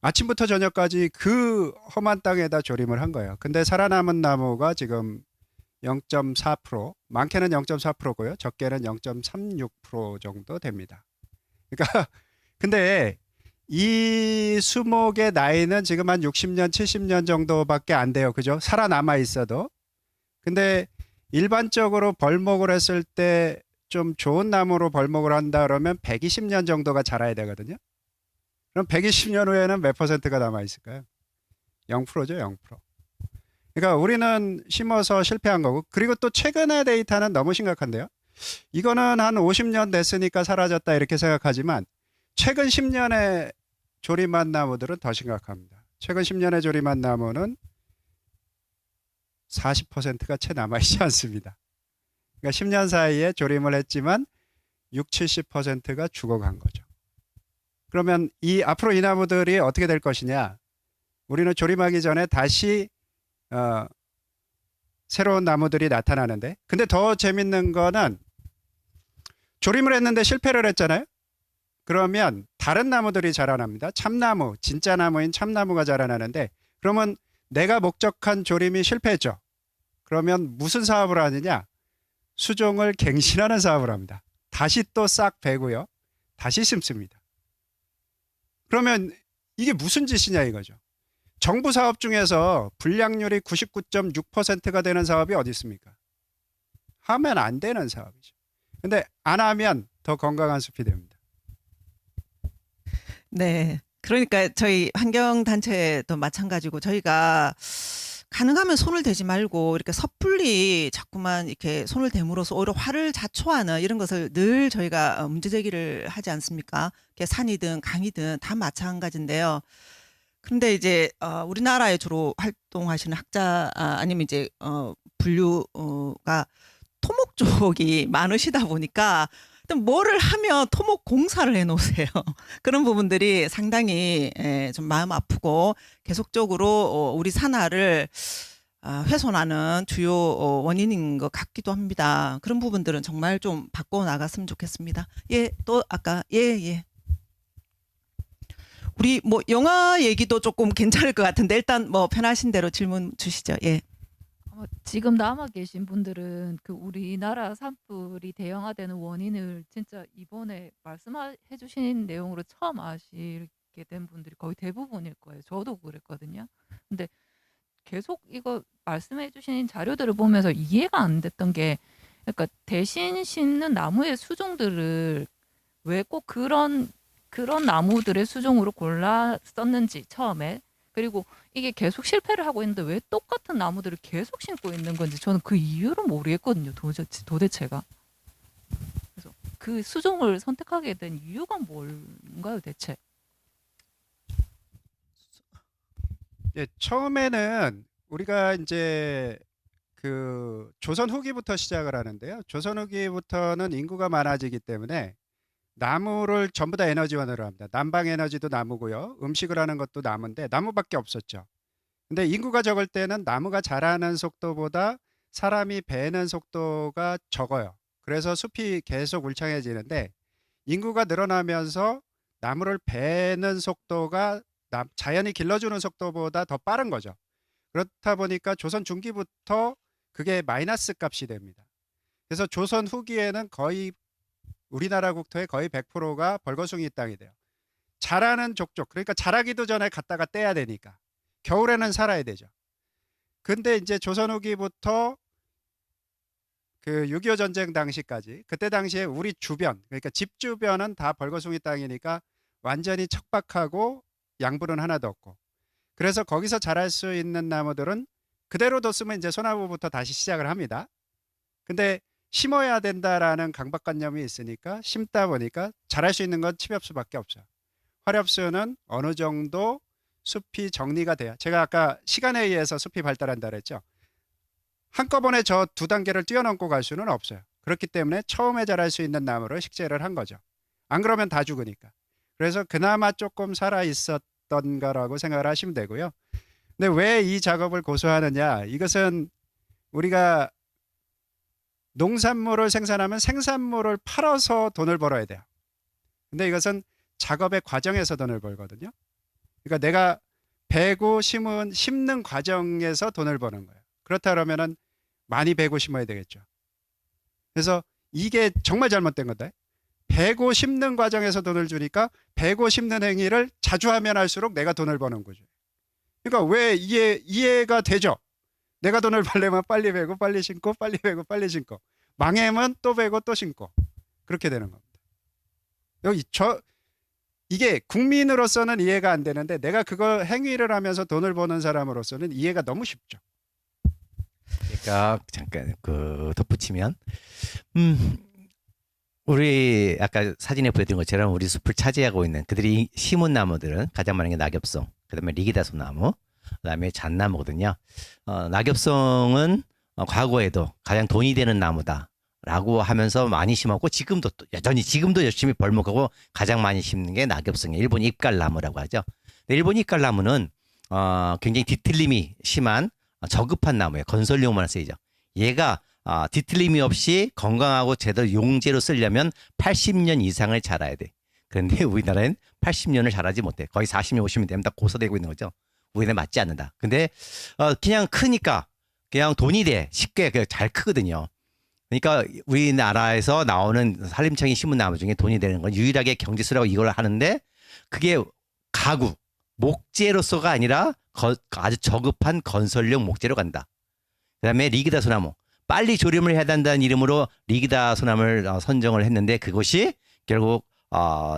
아침부터 저녁까지 그 험한 땅에다 조림을 한 거예요. 근데 살아남은 나무가 지금 0.4%, 많게는 0.4%고요. 적게는 0.36% 정도 됩니다. 그러니까 근데 이 수목의 나이는 지금 한 60년, 70년 정도밖에 안 돼요. 그죠? 살아남아 있어도. 근데 일반적으로 벌목을 했을 때 좀 좋은 나무로 벌목을 한다 그러면 120년 정도가 자라야 되거든요. 그럼 120년 후에는 몇 %가 남아 있을까요? 0%죠, 0%. 그러니까 우리는 심어서 실패한 거고, 그리고 또 최근의 데이터는 너무 심각한데요. 이거는 한 50년 됐으니까 사라졌다 이렇게 생각하지만 최근 10년에 조림한 나무들은 더 심각합니다. 최근 10년에 조림한 나무는 40%가 채 남아있지 않습니다. 그러니까 10년 사이에 조림을 했지만 60~70%가 죽어간 거죠. 그러면 앞으로 이 나무들이 어떻게 될 것이냐. 우리는 조림하기 전에 다시 새로운 나무들이 나타나는데, 근데 더 재밌는 거는 조림을 했는데 실패를 했잖아요. 그러면 다른 나무들이 자라납니다. 참나무, 진짜 나무인 참나무가 자라나는데, 그러면 내가 목적한 조림이 실패했죠. 그러면 무슨 사업을 하느냐? 수종을 갱신하는 사업을 합니다. 다시 또 싹 베고요. 다시 심습니다. 그러면 이게 무슨 짓이냐 이거죠. 정부 사업 중에서 불량률이 99.6%가 되는 사업이 어디 있습니까? 하면 안 되는 사업이죠. 근데 안 하면 더 건강한 숲이 됩니다. 네. 그러니까 저희 환경단체도 마찬가지고 저희가 가능하면 손을 대지 말고 이렇게 섣불리 자꾸만 이렇게 손을 대므로써 오히려 화를 자초하는 이런 것을 늘 저희가 문제 제기를 하지 않습니까? 산이든 강이든 다 마찬가지인데요. 그런데 이제 우리나라에 주로 활동하시는 학자 아니면 이제 분류가 토목 쪽이 많으시다 보니까 뭐를 하면 토목 공사를 해놓으세요. 그런 부분들이 상당히 좀 마음 아프고 계속적으로 우리 산하를 훼손하는 주요 원인인 것 같기도 합니다. 그런 부분들은 정말 좀 바꿔 나갔으면 좋겠습니다. 예, 또 아까 예. 우리 뭐 영화 얘기도 조금 괜찮을 것 같은데 일단 뭐 편하신 대로 질문 주시죠. 예. 지금 남아 계신 분들은 그 우리나라 산불이 대형화되는 원인을 진짜 이번에 말씀해 주신 내용으로 처음 아시게 된 분들이 거의 대부분일 거예요. 저도 그랬거든요. 근데 계속 이거 말씀해 주신 자료들을 보면서 이해가 안 됐던 게, 그러니까 대신 심는 나무의 수종들을 왜 꼭 그런 나무들의 수종으로 골라 썼는지 처음에, 그리고 이게 계속 실패를 하고 있는데 왜 똑같은 나무들을 계속 심고 있는 건지 저는 그 이유를 모르겠거든요. 도대체가. 그래서 그 수종을 선택하게 된 이유가 뭔가요, 대체? 예, 처음에는 우리가 이제 그 조선 후기부터 시작을 하는데요. 조선 후기부터는 인구가 많아지기 때문에 나무를 전부 다 에너지원으로 합니다. 난방 에너지도 나무고요. 음식을 하는 것도 나무인데 나무밖에 없었죠. 근데 인구가 적을 때는 나무가 자라는 속도보다 사람이 베는 속도가 적어요. 그래서 숲이 계속 울창해지는데 인구가 늘어나면서 나무를 베는 속도가 자연이 길러주는 속도보다 더 빠른 거죠. 그렇다 보니까 조선 중기부터 그게 마이너스 값이 됩니다. 그래서 조선 후기에는 거의 우리나라 국토의 거의 100%가 벌거숭이 땅이 돼요. 자라는 족족, 그러니까 자라기도 전에 갔다가 떼야 되니까 겨울에는 살아야 되죠. 근데 이제 조선 후기부터 그 6.25 전쟁 당시까지, 그때 당시에 우리 주변, 그러니까 집 주변은 다 벌거숭이 땅이니까 완전히 척박하고 양분은 하나도 없고, 그래서 거기서 자랄 수 있는 나무들은 그대로 뒀으면 이제 소나무부터 다시 시작을 합니다. 근데 심어야 된다라는 강박관념이 있으니까 심다 보니까 자랄 수 있는 건 침엽수밖에 없어요. 화렵수는 어느 정도 숲이 정리가 돼야, 제가 아까 시간에 의해서 숲이 발달한다 그랬죠. 한꺼번에 저 2단계를 뛰어넘고 갈 수는 없어요. 그렇기 때문에 처음에 자랄 수 있는 나무를 식재를 한 거죠. 안 그러면 다 죽으니까. 그래서 그나마 조금 살아 있었던가라고 생각을 하시면 되고요. 근데 왜 이 작업을 고수하느냐? 이것은 우리가 농산물을 생산하면 생산물을 팔아서 돈을 벌어야 돼요. 근데 이것은 작업의 과정에서 돈을 벌거든요. 그러니까 내가 베고 심는 과정에서 돈을 버는 거예요. 그렇다 그러면은 많이 베고 심어야 되겠죠. 그래서 이게 정말 잘못된 건데, 베고 심는 과정에서 돈을 주니까 베고 심는 행위를 자주 하면 할수록 내가 돈을 버는 거죠. 그러니까 왜 이해가 되죠? 내가 돈을 벌려면 빨리 베고 빨리 심고, 빨리 베고 빨리 심고, 망해면 또 베고 또 심고, 그렇게 되는 겁니다. 이게 국민으로서는 이해가 안 되는데 내가 그거 행위를 하면서 돈을 버는 사람으로서는 이해가 너무 쉽죠. 그러니까 잠깐 덧붙이면, 우리 아까 사진에 보여드린 것처럼 우리 숲을 차지하고 있는 그들이 심은 나무들은 가장 많은 게 낙엽송, 그다음에 리기다소나무, 그다음에 잣나무거든요. 낙엽송은 과거에도 가장 돈이 되는 나무다라고 하면서 많이 심었고, 지금도 열심히 벌목하고 가장 많이 심는 게 낙엽송이에요. 일본 입갈나무라고 하죠. 일본 입갈나무는 굉장히 뒤틀림이 심한 저급한 나무예요. 건설용만 쓰이죠. 얘가 뒤틀림이 없이 건강하고 제대로 용재로 쓰려면 80년 이상을 자라야 돼. 그런데 우리나라는 80년을 자라지 못해. 거의 40년, 50년 되면 다 고사되고 있는 거죠. 우리나라에 맞지 않는다. 근데 그냥 크니까 그냥 돈이 돼. 쉽게 잘 크거든요. 그러니까 우리나라에서 나오는 산림청이 심은 나무 중에 돈이 되는 건 유일하게 경제수라고 이걸 하는데, 그게 가구, 목재로서가 아니라 아주 저급한 건설용 목재로 간다. 그다음에 리기다 소나무, 빨리 조림을 해야 된다는 이름으로 리기다 소나무를 선정을 했는데, 그것이 결국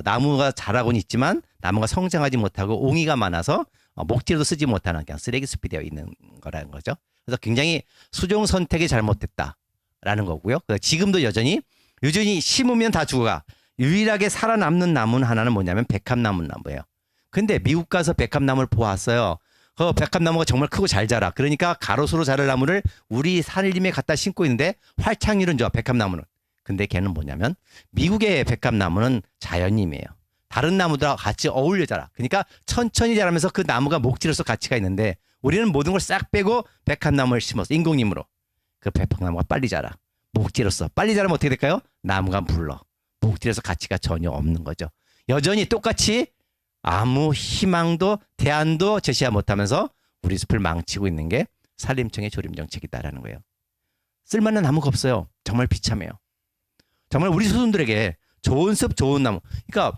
나무가 자라고는 있지만 나무가 성장하지 못하고 옹이가 많아서 목재로도 쓰지 못하는 그냥 쓰레기 숲이 되어 있는 거라는 거죠. 그래서 굉장히 수종 선택이 잘못됐다라는 거고요. 지금도 여전히 심으면 다 죽어가. 유일하게 살아남는 나무는 하나는 뭐냐면 백합나무예요. 근데 미국 가서 백합나무를 보았어요. 백합나무가 정말 크고 잘 자라. 그러니까 가로수로 자랄 나무를 우리 산림에 갖다 심고 있는데 활착률은 좋아, 백합나무는. 근데 걔는 뭐냐면 미국의 백합나무는 자연임이에요. 다른 나무들하고 같이 어울려 자라. 그러니까 천천히 자라면서 그 나무가 목재로서 가치가 있는데, 우리는 모든 걸 싹 빼고 백합나무를 심어서 인공림으로. 그 백합나무가 빨리 자라. 목재로서 빨리 자라면 어떻게 될까요? 나무가 물러. 목재로서 가치가 전혀 없는 거죠. 여전히 똑같이 아무 희망도 대안도 제시하지 못하면서 우리 숲을 망치고 있는 게 산림청의 조림 정책이다라는 거예요. 쓸만한 나무가 없어요. 정말 비참해요. 정말 우리 수순들에게 좋은 숲, 좋은 나무. 그러니까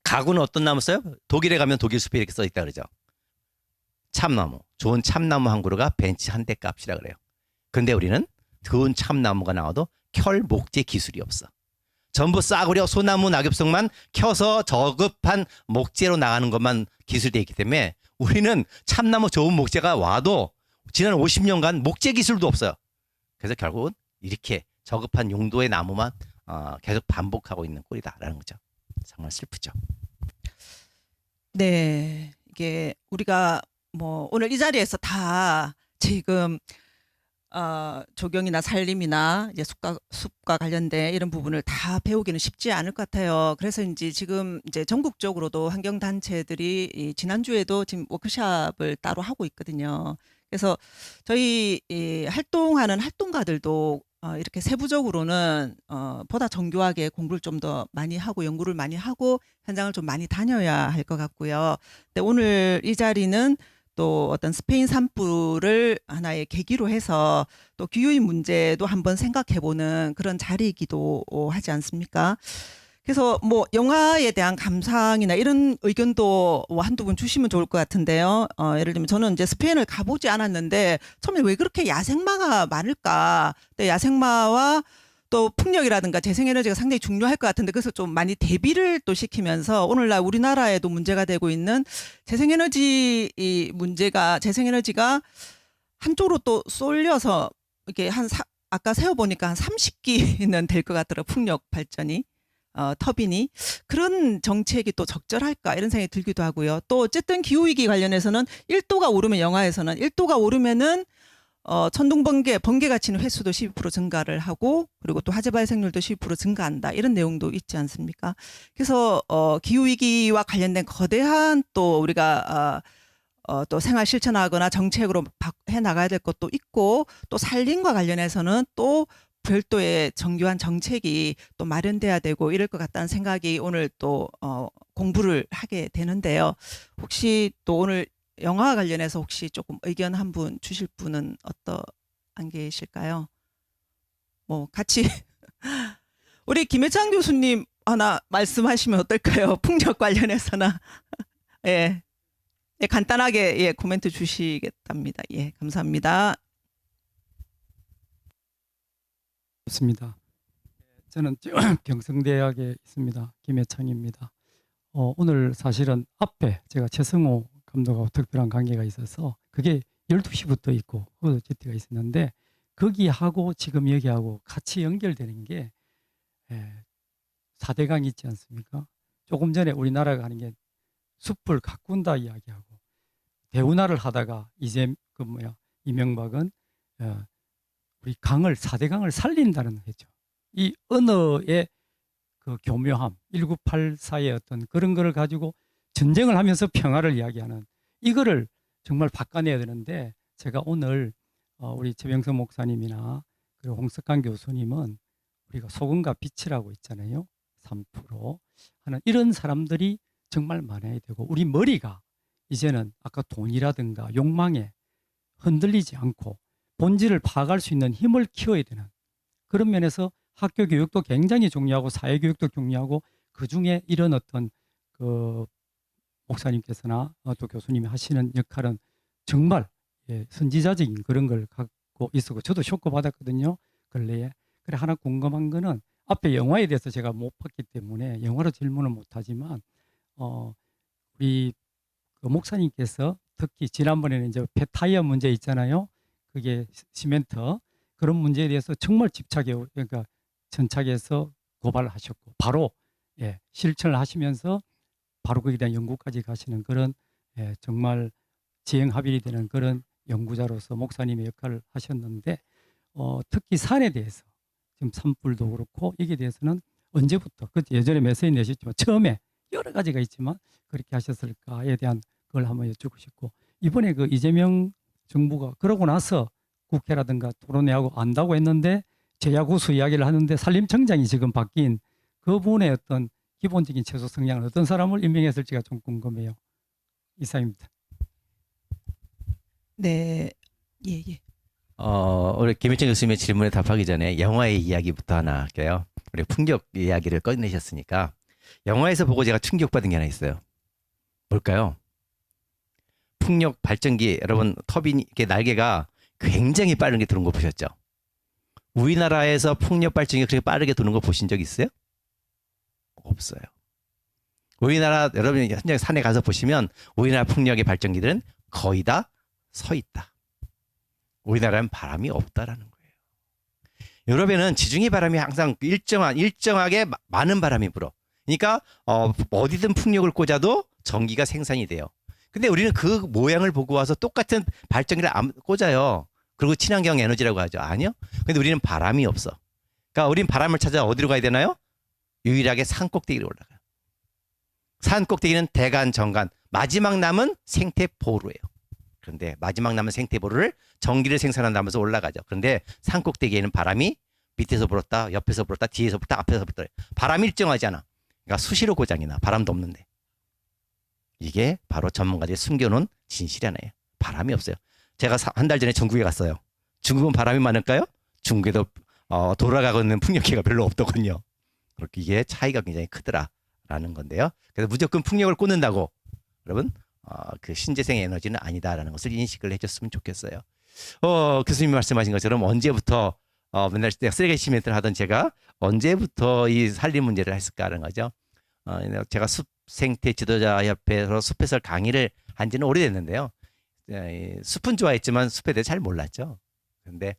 가구는 어떤 나무 써요? 독일에 가면 독일 숲이 이렇게 써 있다 그러죠. 참나무, 좋은 참나무 한 그루가 벤치 한 대 값이라 그래요. 근데 우리는 좋은 참나무가 나와도 켤 목재 기술이 없어. 전부 싸구려 소나무 낙엽송만 켜서 저급한 목재로 나가는 것만 기술되어 있기 때문에 우리는 참나무 좋은 목재가 와도 지난 50년간 목재 기술도 없어요. 그래서 결국은 이렇게 저급한 용도의 나무만 계속 반복하고 있는 꼴이다라는 거죠. 정말 슬프죠. 네, 이게 우리가 뭐 오늘 이 자리에서 다 지금 조경이나 산림이나 이제 숲과 관련된 이런 부분을 다 배우기는 쉽지 않을 것 같아요. 그래서 지금 전국적으로도 환경 단체들이 지난주에도 지금 워크숍을 따로 하고 있거든요. 그래서 저희 활동하는 활동가들도 이렇게 세부적으로는 보다 정교하게 공부를 좀 더 많이 하고 연구를 많이 하고 현장을 좀 많이 다녀야 할 것 같고요. 근데 오늘 이 자리는 또 어떤 스페인 산불을 하나의 계기로 해서 또 기후의 문제도 한번 생각해보는 그런 자리이기도 하지 않습니까? 그래서 뭐 영화에 대한 감상이나 이런 의견도 한두 분 주시면 좋을 것 같은데요. 예를 들면 저는 이제 스페인을 가보지 않았는데 처음에 왜 그렇게 야생마가 많을까? 근데 야생마와 또 풍력이라든가 재생에너지가 상당히 중요할 것 같은데, 그래서 좀 많이 대비를 또 시키면서 오늘날 우리나라에도 문제가 되고 있는 재생에너지가 한쪽으로 또 쏠려서 이렇게 아까 세어보니까 한 30기는 될 것 같더라고요. 풍력 발전이. 터빈이. 그런 정책이 또 적절할까 이런 생각이 들기도 하고요. 또 어쨌든 기후위기 관련해서는 1도가 오르면 영하에서는 1도가 오르면은 천둥 번개 가치는 횟수도 12% 증가를 하고 그리고 또 화재 발생률도 12% 증가한다 이런 내용도 있지 않습니까? 그래서 기후 위기와 관련된 거대한 또 우리가 또 생활 실천하거나 정책으로 해 나가야 될 것도 있고 또 산림과 관련해서는 또 별도의 정교한 정책이 또 마련돼야 되고 이럴 것 같다는 생각이 오늘 또 공부를 하게 되는데요. 혹시 또 오늘 영화와 관련해서 혹시 조금 의견 한 분 주실 분은 안 계실까요? 뭐 같이 우리 김혜창 교수님 하나 말씀하시면 어떨까요? 풍력 관련해서나 예, 예 간단하게 예 코멘트 주시겠답니다. 예 감사합니다. 좋습니다. 저는 경성대학에 있습니다. 김혜창입니다. 오늘 사실은 앞에 제가 최승호 감독하고 특별한 관계가 있어서 그게 12시부터 있고 호드제트가 있었는데 거기하고 지금 여기하고 같이 연결되는 게 4대강 있지 않습니까? 조금 전에 우리나라가 하는 게 숲을 가꾼다 이야기하고 대운하를 하다가 이명박은 우리 강을 4대강을 살린다는 거죠. 이 언어의 그 교묘함 1984의 어떤 그런 거를 가지고 전쟁을 하면서 평화를 이야기하는 이거를 정말 바꿔내야 되는데 제가 오늘 우리 최병석 목사님이나 그리고 홍석환 교수님은 우리가 소금과 빛이라고 있잖아요. 3% 하는 이런 사람들이 정말 많아야 되고 우리 머리가 이제는 아까 돈이라든가 욕망에 흔들리지 않고 본질을 파악할 수 있는 힘을 키워야 되는 그런 면에서 학교 교육도 굉장히 중요하고 사회 교육도 중요하고 그중에 이런 어떤 그 목사님께서나 또 교수님이 하시는 역할은 정말 선지자적인 그런 걸 갖고 있었고 저도 쇼크 받았거든요. 근래에. 그래 하나 궁금한 거는 앞에 영화에 대해서 제가 못 봤기 때문에 영화로 질문을 못하지만 우리 그 목사님께서 특히 지난번에는 이제 폐타이어 문제 있잖아요. 그게 시멘트 그런 문제에 대해서 정말 그러니까 전착해서 고발을 하셨고 바로 실천을 하시면서 바로 거기에 대한 연구까지 가시는 그런 정말 지행합일이 되는 그런 연구자로서 목사님의 역할을 하셨는데 특히 산에 대해서 지금 산불도 그렇고 이게 대해서는 언제부터 예전에 메시지 내셨지만 처음에 여러 가지가 있지만 그렇게 하셨을까에 대한 걸 한번 여쭙고 싶고 이번에 그 이재명 정부가 그러고 나서 국회라든가 토론회하고 안다고 했는데 제야구수 이야기를 하는데 산림청장이 지금 바뀐 그 부분의 어떤 기본적인 최소 성향을 어떤 사람을 임명했을지가 좀 궁금해요. 이상입니다. 네, 예. 우리 김혜창 교수님의 질문에 답하기 전에 영화의 이야기부터 하나 할게요. 우리 풍력 이야기를 꺼내셨으니까 영화에서 보고 제가 충격받은 게 하나 있어요. 뭘까요? 풍력 발전기 여러분 터빈 이렇게 날개가 굉장히 빠른 게 도는 거 보셨죠? 우리나라에서 풍력 발전기가 그렇게 빠르게 도는 거 보신 적 있어요? 없어요. 우리나라 여러분이 현장 산에 가서 보시면 우리나라 풍력의 발전기들은 거의 다 서 있다. 우리나라는 바람이 없다라는 거예요. 유럽에는 지중해 바람이 항상 일정하게 많은 바람이 불어. 그러니까 어디든 풍력을 꽂아도 전기가 생산이 돼요. 근데 우리는 그 모양을 보고 와서 똑같은 발전기를 꽂아요. 그리고 친환경 에너지라고 하죠. 아니요. 근데 우리는 바람이 없어. 그러니까 우리는 바람을 찾아 어디로 가야 되나요? 유일하게 산 꼭대기로 올라가요. 산 꼭대기는 대간, 정간. 마지막 남은 생태보루예요. 그런데 마지막 남은 생태보루를 전기를 생산한다면서 올라가죠. 그런데 산 꼭대기에는 바람이 밑에서 불었다, 옆에서 불었다, 뒤에서 불었다, 앞에서 불었다. 바람이 일정하지 않아. 그러니까 수시로 고장이 나. 바람도 없는데. 이게 바로 전문가들이 숨겨놓은 진실이 하나예요. 바람이 없어요. 제가 한 달 전에 중국에 갔어요. 중국은 바람이 많을까요? 중국에도 돌아가고 있는 풍력계가 별로 없더군요. 그렇게 이게 차이가 굉장히 크더라라는 건데요. 그래서 무조건 풍력을 꽂는다고 여러분 그 신재생 에너지는 아니다라는 것을 인식을 해줬으면 좋겠어요. 교수님이 말씀하신 것처럼 언제부터 맨날 쓰레기 시멘트를 하던 제가 언제부터 이 산림 문제를 했을까라는 거죠. 제가 숲생태 지도자 협회에서 숲해설 강의를 한 지는 오래됐는데요. 숲은 좋아했지만 숲에 대해 잘 몰랐죠. 그런데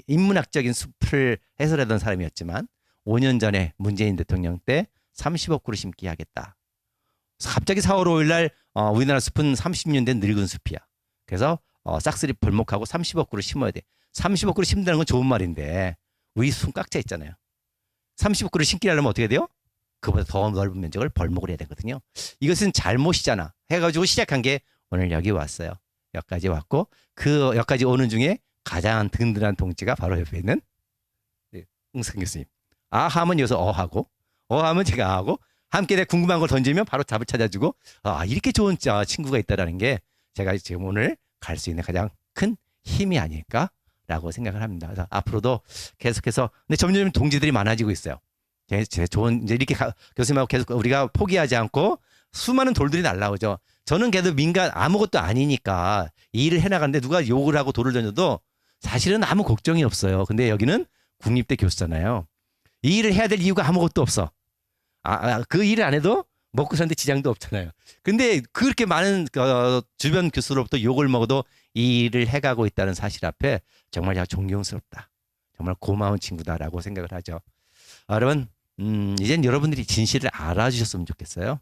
인문학적인 숲을 해설하던 사람이었지만 5년 전에 문재인 대통령 때 30억 그루 심기 하겠다. 갑자기 4월 5일 날 우리나라 숲은 30년 된 늙은 숲이야. 그래서 싹쓸이 벌목하고 30억 그루 심어야 돼. 30억 그루 심는다는 건 좋은 말인데 우리 숲 꽉 차 있잖아요. 30억 그루 심기 하려면 어떻게 돼요? 그보다 더 넓은 면적을 벌목을 해야 되거든요. 이것은 잘못이잖아. 해가지고 시작한 게 오늘 여기 왔어요. 여기까지 왔고 그 여기까지 오는 중에 가장 든든한 동지가 바로 옆에 있는 응석 교수님. 아 하면 여기서 어하고 어하면 제가 하고 함께 내가 궁금한 걸 던지면 바로 답을 찾아주고 이렇게 좋은 친구가 있다라는 게 제가 지금 오늘 갈 수 있는 가장 큰 힘이 아닐까라고 생각을 합니다. 그래서 앞으로도 계속해서 근데 점점 동지들이 많아지고 있어요. 제 좋은 이제 이렇게 교수님하고 계속 우리가 포기하지 않고 수많은 돌들이 날라오죠. 저는 걔도 민간 아무것도 아니니까 이 일을 해나가는데 누가 욕을 하고 돌을 던져도 사실은 아무 걱정이 없어요. 근데 여기는 국립대 교수잖아요. 이 일을 해야 될 이유가 아무것도 없어. 그 일을 안 해도 먹고 사는데 지장도 없잖아요. 근데 그렇게 많은 주변 교수로부터 욕을 먹어도 이 일을 해가고 있다는 사실 앞에 정말 제가 존경스럽다. 정말 고마운 친구다라고 생각을 하죠. 여러분, 이젠 여러분들이 진실을 알아주셨으면 좋겠어요.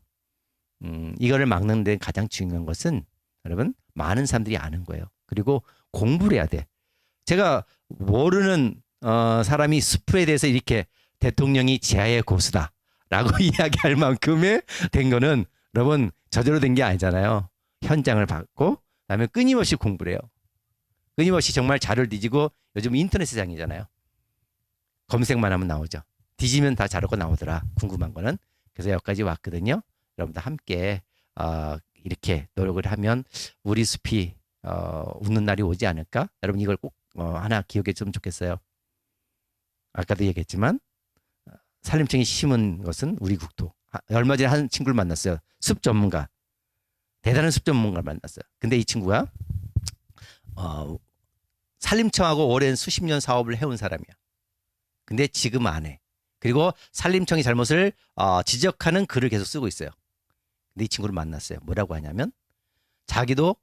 이거를 막는 데 가장 중요한 것은 여러분 많은 사람들이 아는 거예요. 그리고 공부를 해야 돼. 제가 모르는 사람이 숲에 대해서 이렇게 대통령이 지하의 고수다 라고 이야기할 만큼의 된 거는 여러분 저절로 된 게 아니잖아요. 현장을 받고 그다음에 끊임없이 공부를 해요. 끊임없이 정말 자료를 뒤지고 요즘 인터넷 세상이잖아요. 검색만 하면 나오죠. 뒤지면 다 자료가 나오더라. 궁금한 거는. 그래서 여기까지 왔거든요. 여러분들 함께 이렇게 노력을 하면 우리 숲이 웃는 날이 오지 않을까? 여러분 이걸 꼭 하나 기억해 주면 좋겠어요. 아까도 얘기했지만 산림청이 심은 것은 우리 국토. 얼마 전에 한 친구를 만났어요. 숲 전문가. 대단한 숲 전문가를 만났어요. 근데 이 친구가 산림청하고 오랜 수십 년 사업을 해온 사람이야. 근데 지금 안 해. 그리고 산림청이 잘못을 지적하는 글을 계속 쓰고 있어요. 근데 이 친구를 만났어요. 뭐라고 하냐면 자기도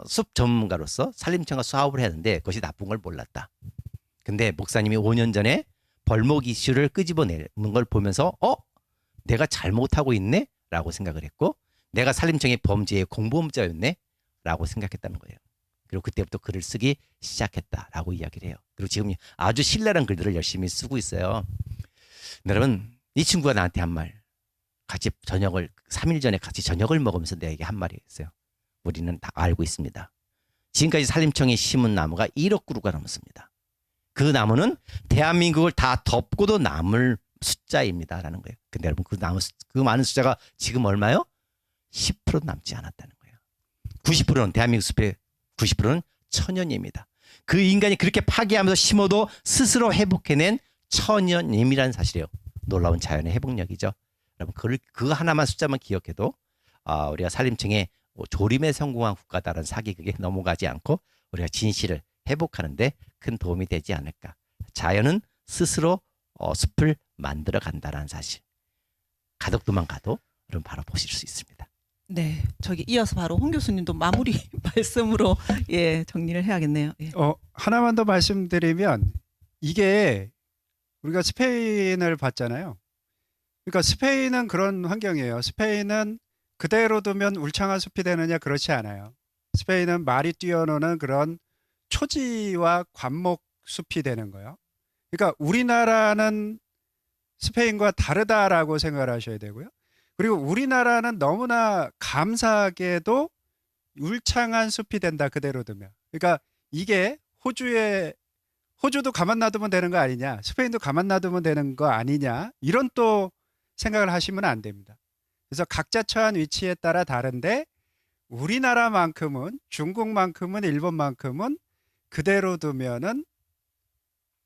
숲 전문가로서 산림청과 사업을 했는데 그것이 나쁜 걸 몰랐다. 근데 목사님이 5년 전에 벌목 이슈를 끄집어내는 걸 보면서 내가 잘못하고 있네? 라고 생각을 했고 내가 산림청의 범죄의 공범자였네? 라고 생각했다는 거예요. 그리고 그때부터 글을 쓰기 시작했다라고 이야기를 해요. 그리고 지금 아주 신랄한 글들을 열심히 쓰고 있어요. 여러분 이 친구가 나한테 한 말 같이 3일 전에 같이 저녁을 먹으면서 내게 한 말이 있어요. 우리는 다 알고 있습니다. 지금까지 산림청이 심은 나무가 1억 그루가 넘습니다. 그 나무는 대한민국을 다 덮고도 남을 숫자입니다라는 거예요. 근데 여러분 그 많은 숫자가 지금 얼마요? 10% 남지 않았다는 거예요. 90%는 대한민국 숲의 90%는 천연입니다. 그 인간이 그렇게 파괴하면서 심어도 스스로 회복해낸 천연임이라는 사실이에요. 놀라운 자연의 회복력이죠. 여러분 그 하나만 숫자만 기억해도 우리가 산림청의 조림에 성공한 국가다라는 사기극에 넘어가지 않고 우리가 진실을 회복하는데 큰 도움이 되지 않을까. 자연은 스스로 숲을 만들어 간다는 사실. 가덕도만 가도 여러분 바로 보실 수 있습니다. 네, 저기 이어서 바로 홍 교수님도 마무리 말씀으로 정리를 해야겠네요. 예. 하나만 더 말씀드리면 이게 우리가 스페인을 봤잖아요. 그러니까 스페인은 그런 환경이에요. 스페인은 그대로 두면 울창한 숲이 되느냐 그렇지 않아요. 스페인은 말이 뛰어노는 그런 초지와 관목 숲이 되는 거예요. 그러니까 우리나라는 스페인과 다르다라고 생각을 하셔야 되고요. 그리고 우리나라는 너무나 감사하게도 울창한 숲이 된다 그대로 두면. 그러니까 이게 호주도 가만 놔두면 되는 거 아니냐, 스페인도 가만 놔두면 되는 거 아니냐, 이런 또 생각을 하시면 안 됩니다. 그래서 각자 처한 위치에 따라 다른데 우리나라만큼은, 중국만큼은, 일본만큼은 그대로 두면은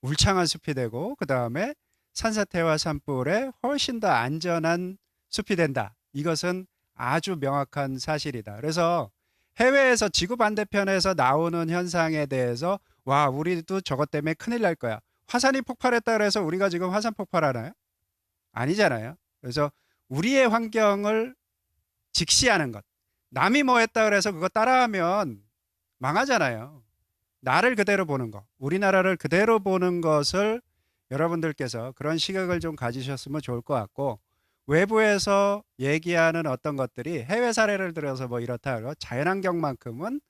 울창한 숲이 되고 그 다음에 산사태와 산불에 훨씬 더 안전한 숲이 된다. 이것은 아주 명확한 사실이다. 그래서 해외에서 지구 반대편에서 나오는 현상에 대해서 와, 우리도 저것 때문에 큰일 날 거야. 화산이 폭발했다 그래서 우리가 지금 화산 폭발하나요? 아니잖아요. 그래서 우리의 환경을 직시하는 것. 남이 뭐 했다 그래서 그거 따라하면 망하잖아요. 나를 그대로 보는 거, 우리나라를 그대로 보는 것을 여러분들께서 그런 시각을 좀 가지셨으면 좋을 것 같고, 외부에서 얘기하는 어떤 것들이 해외 사례를 들어서 뭐 이렇다 하고 자연환경만큼은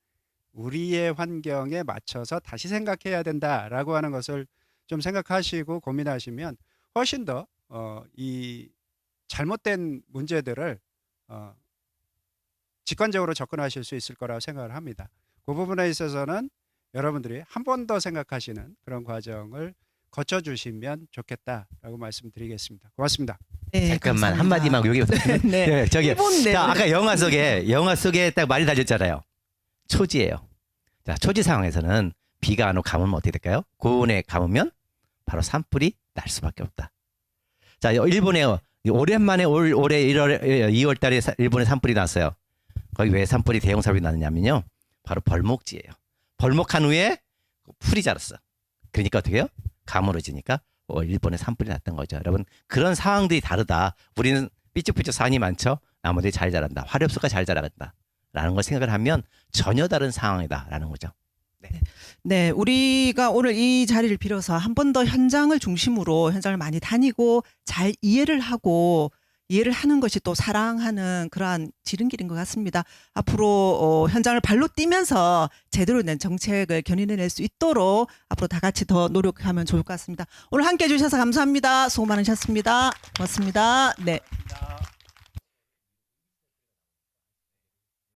우리의 환경에 맞춰서 다시 생각해야 된다라고 하는 것을 좀 생각하시고 고민하시면 훨씬 더 이 잘못된 문제들을 직관적으로 접근하실 수 있을 거라고 생각을 합니다. 그 부분에 있어서는 여러분들이 한 번 더 생각하시는 그런 과정을 거쳐주시면 좋겠다라고 말씀드리겠습니다. 고맙습니다. 네, 잠깐만 감사합니다. 한마디만 여기 네. 네, 저기 일본 자, 내부- 아까 영화 속에 딱 말이 달렸잖아요. 초지예요. 자, 초지 상황에서는 비가 안 오고 가뭄은 어떻게 될까요? 고온에 가무면 바로 산불이 날 수밖에 없다. 자, 일본에 오랜만에 올해 2월 달에 일본에 산불이 났어요. 거기 왜 산불이 대형 산불이 났느냐면요. 바로 벌목지예요. 벌목한 후에 풀이 자랐어. 그러니까 어떻게 해요? 가물어지니까 일본에 산불이 났던 거죠. 여러분, 그런 상황들이 다르다. 우리는 삐쭉삐쭉 산이 많죠. 나무들이 잘 자란다. 화렵수가 잘 자란다. 라는 걸 생각을 하면 전혀 다른 상황이다라는 거죠. 네, 우리가 오늘 이 자리를 빌어서 한 번 더 현장을 중심으로 현장을 많이 다니고 잘 이해를 하는 것이 또 사랑하는 그러한 지름길인 것 같습니다. 앞으로 현장을 발로 뛰면서 제대로 된 정책을 견인해낼 수 있도록 앞으로 다 같이 더 노력하면 좋을 것 같습니다. 오늘 함께해 주셔서 감사합니다. 수고 많으셨습니다. 고맙습니다. 네.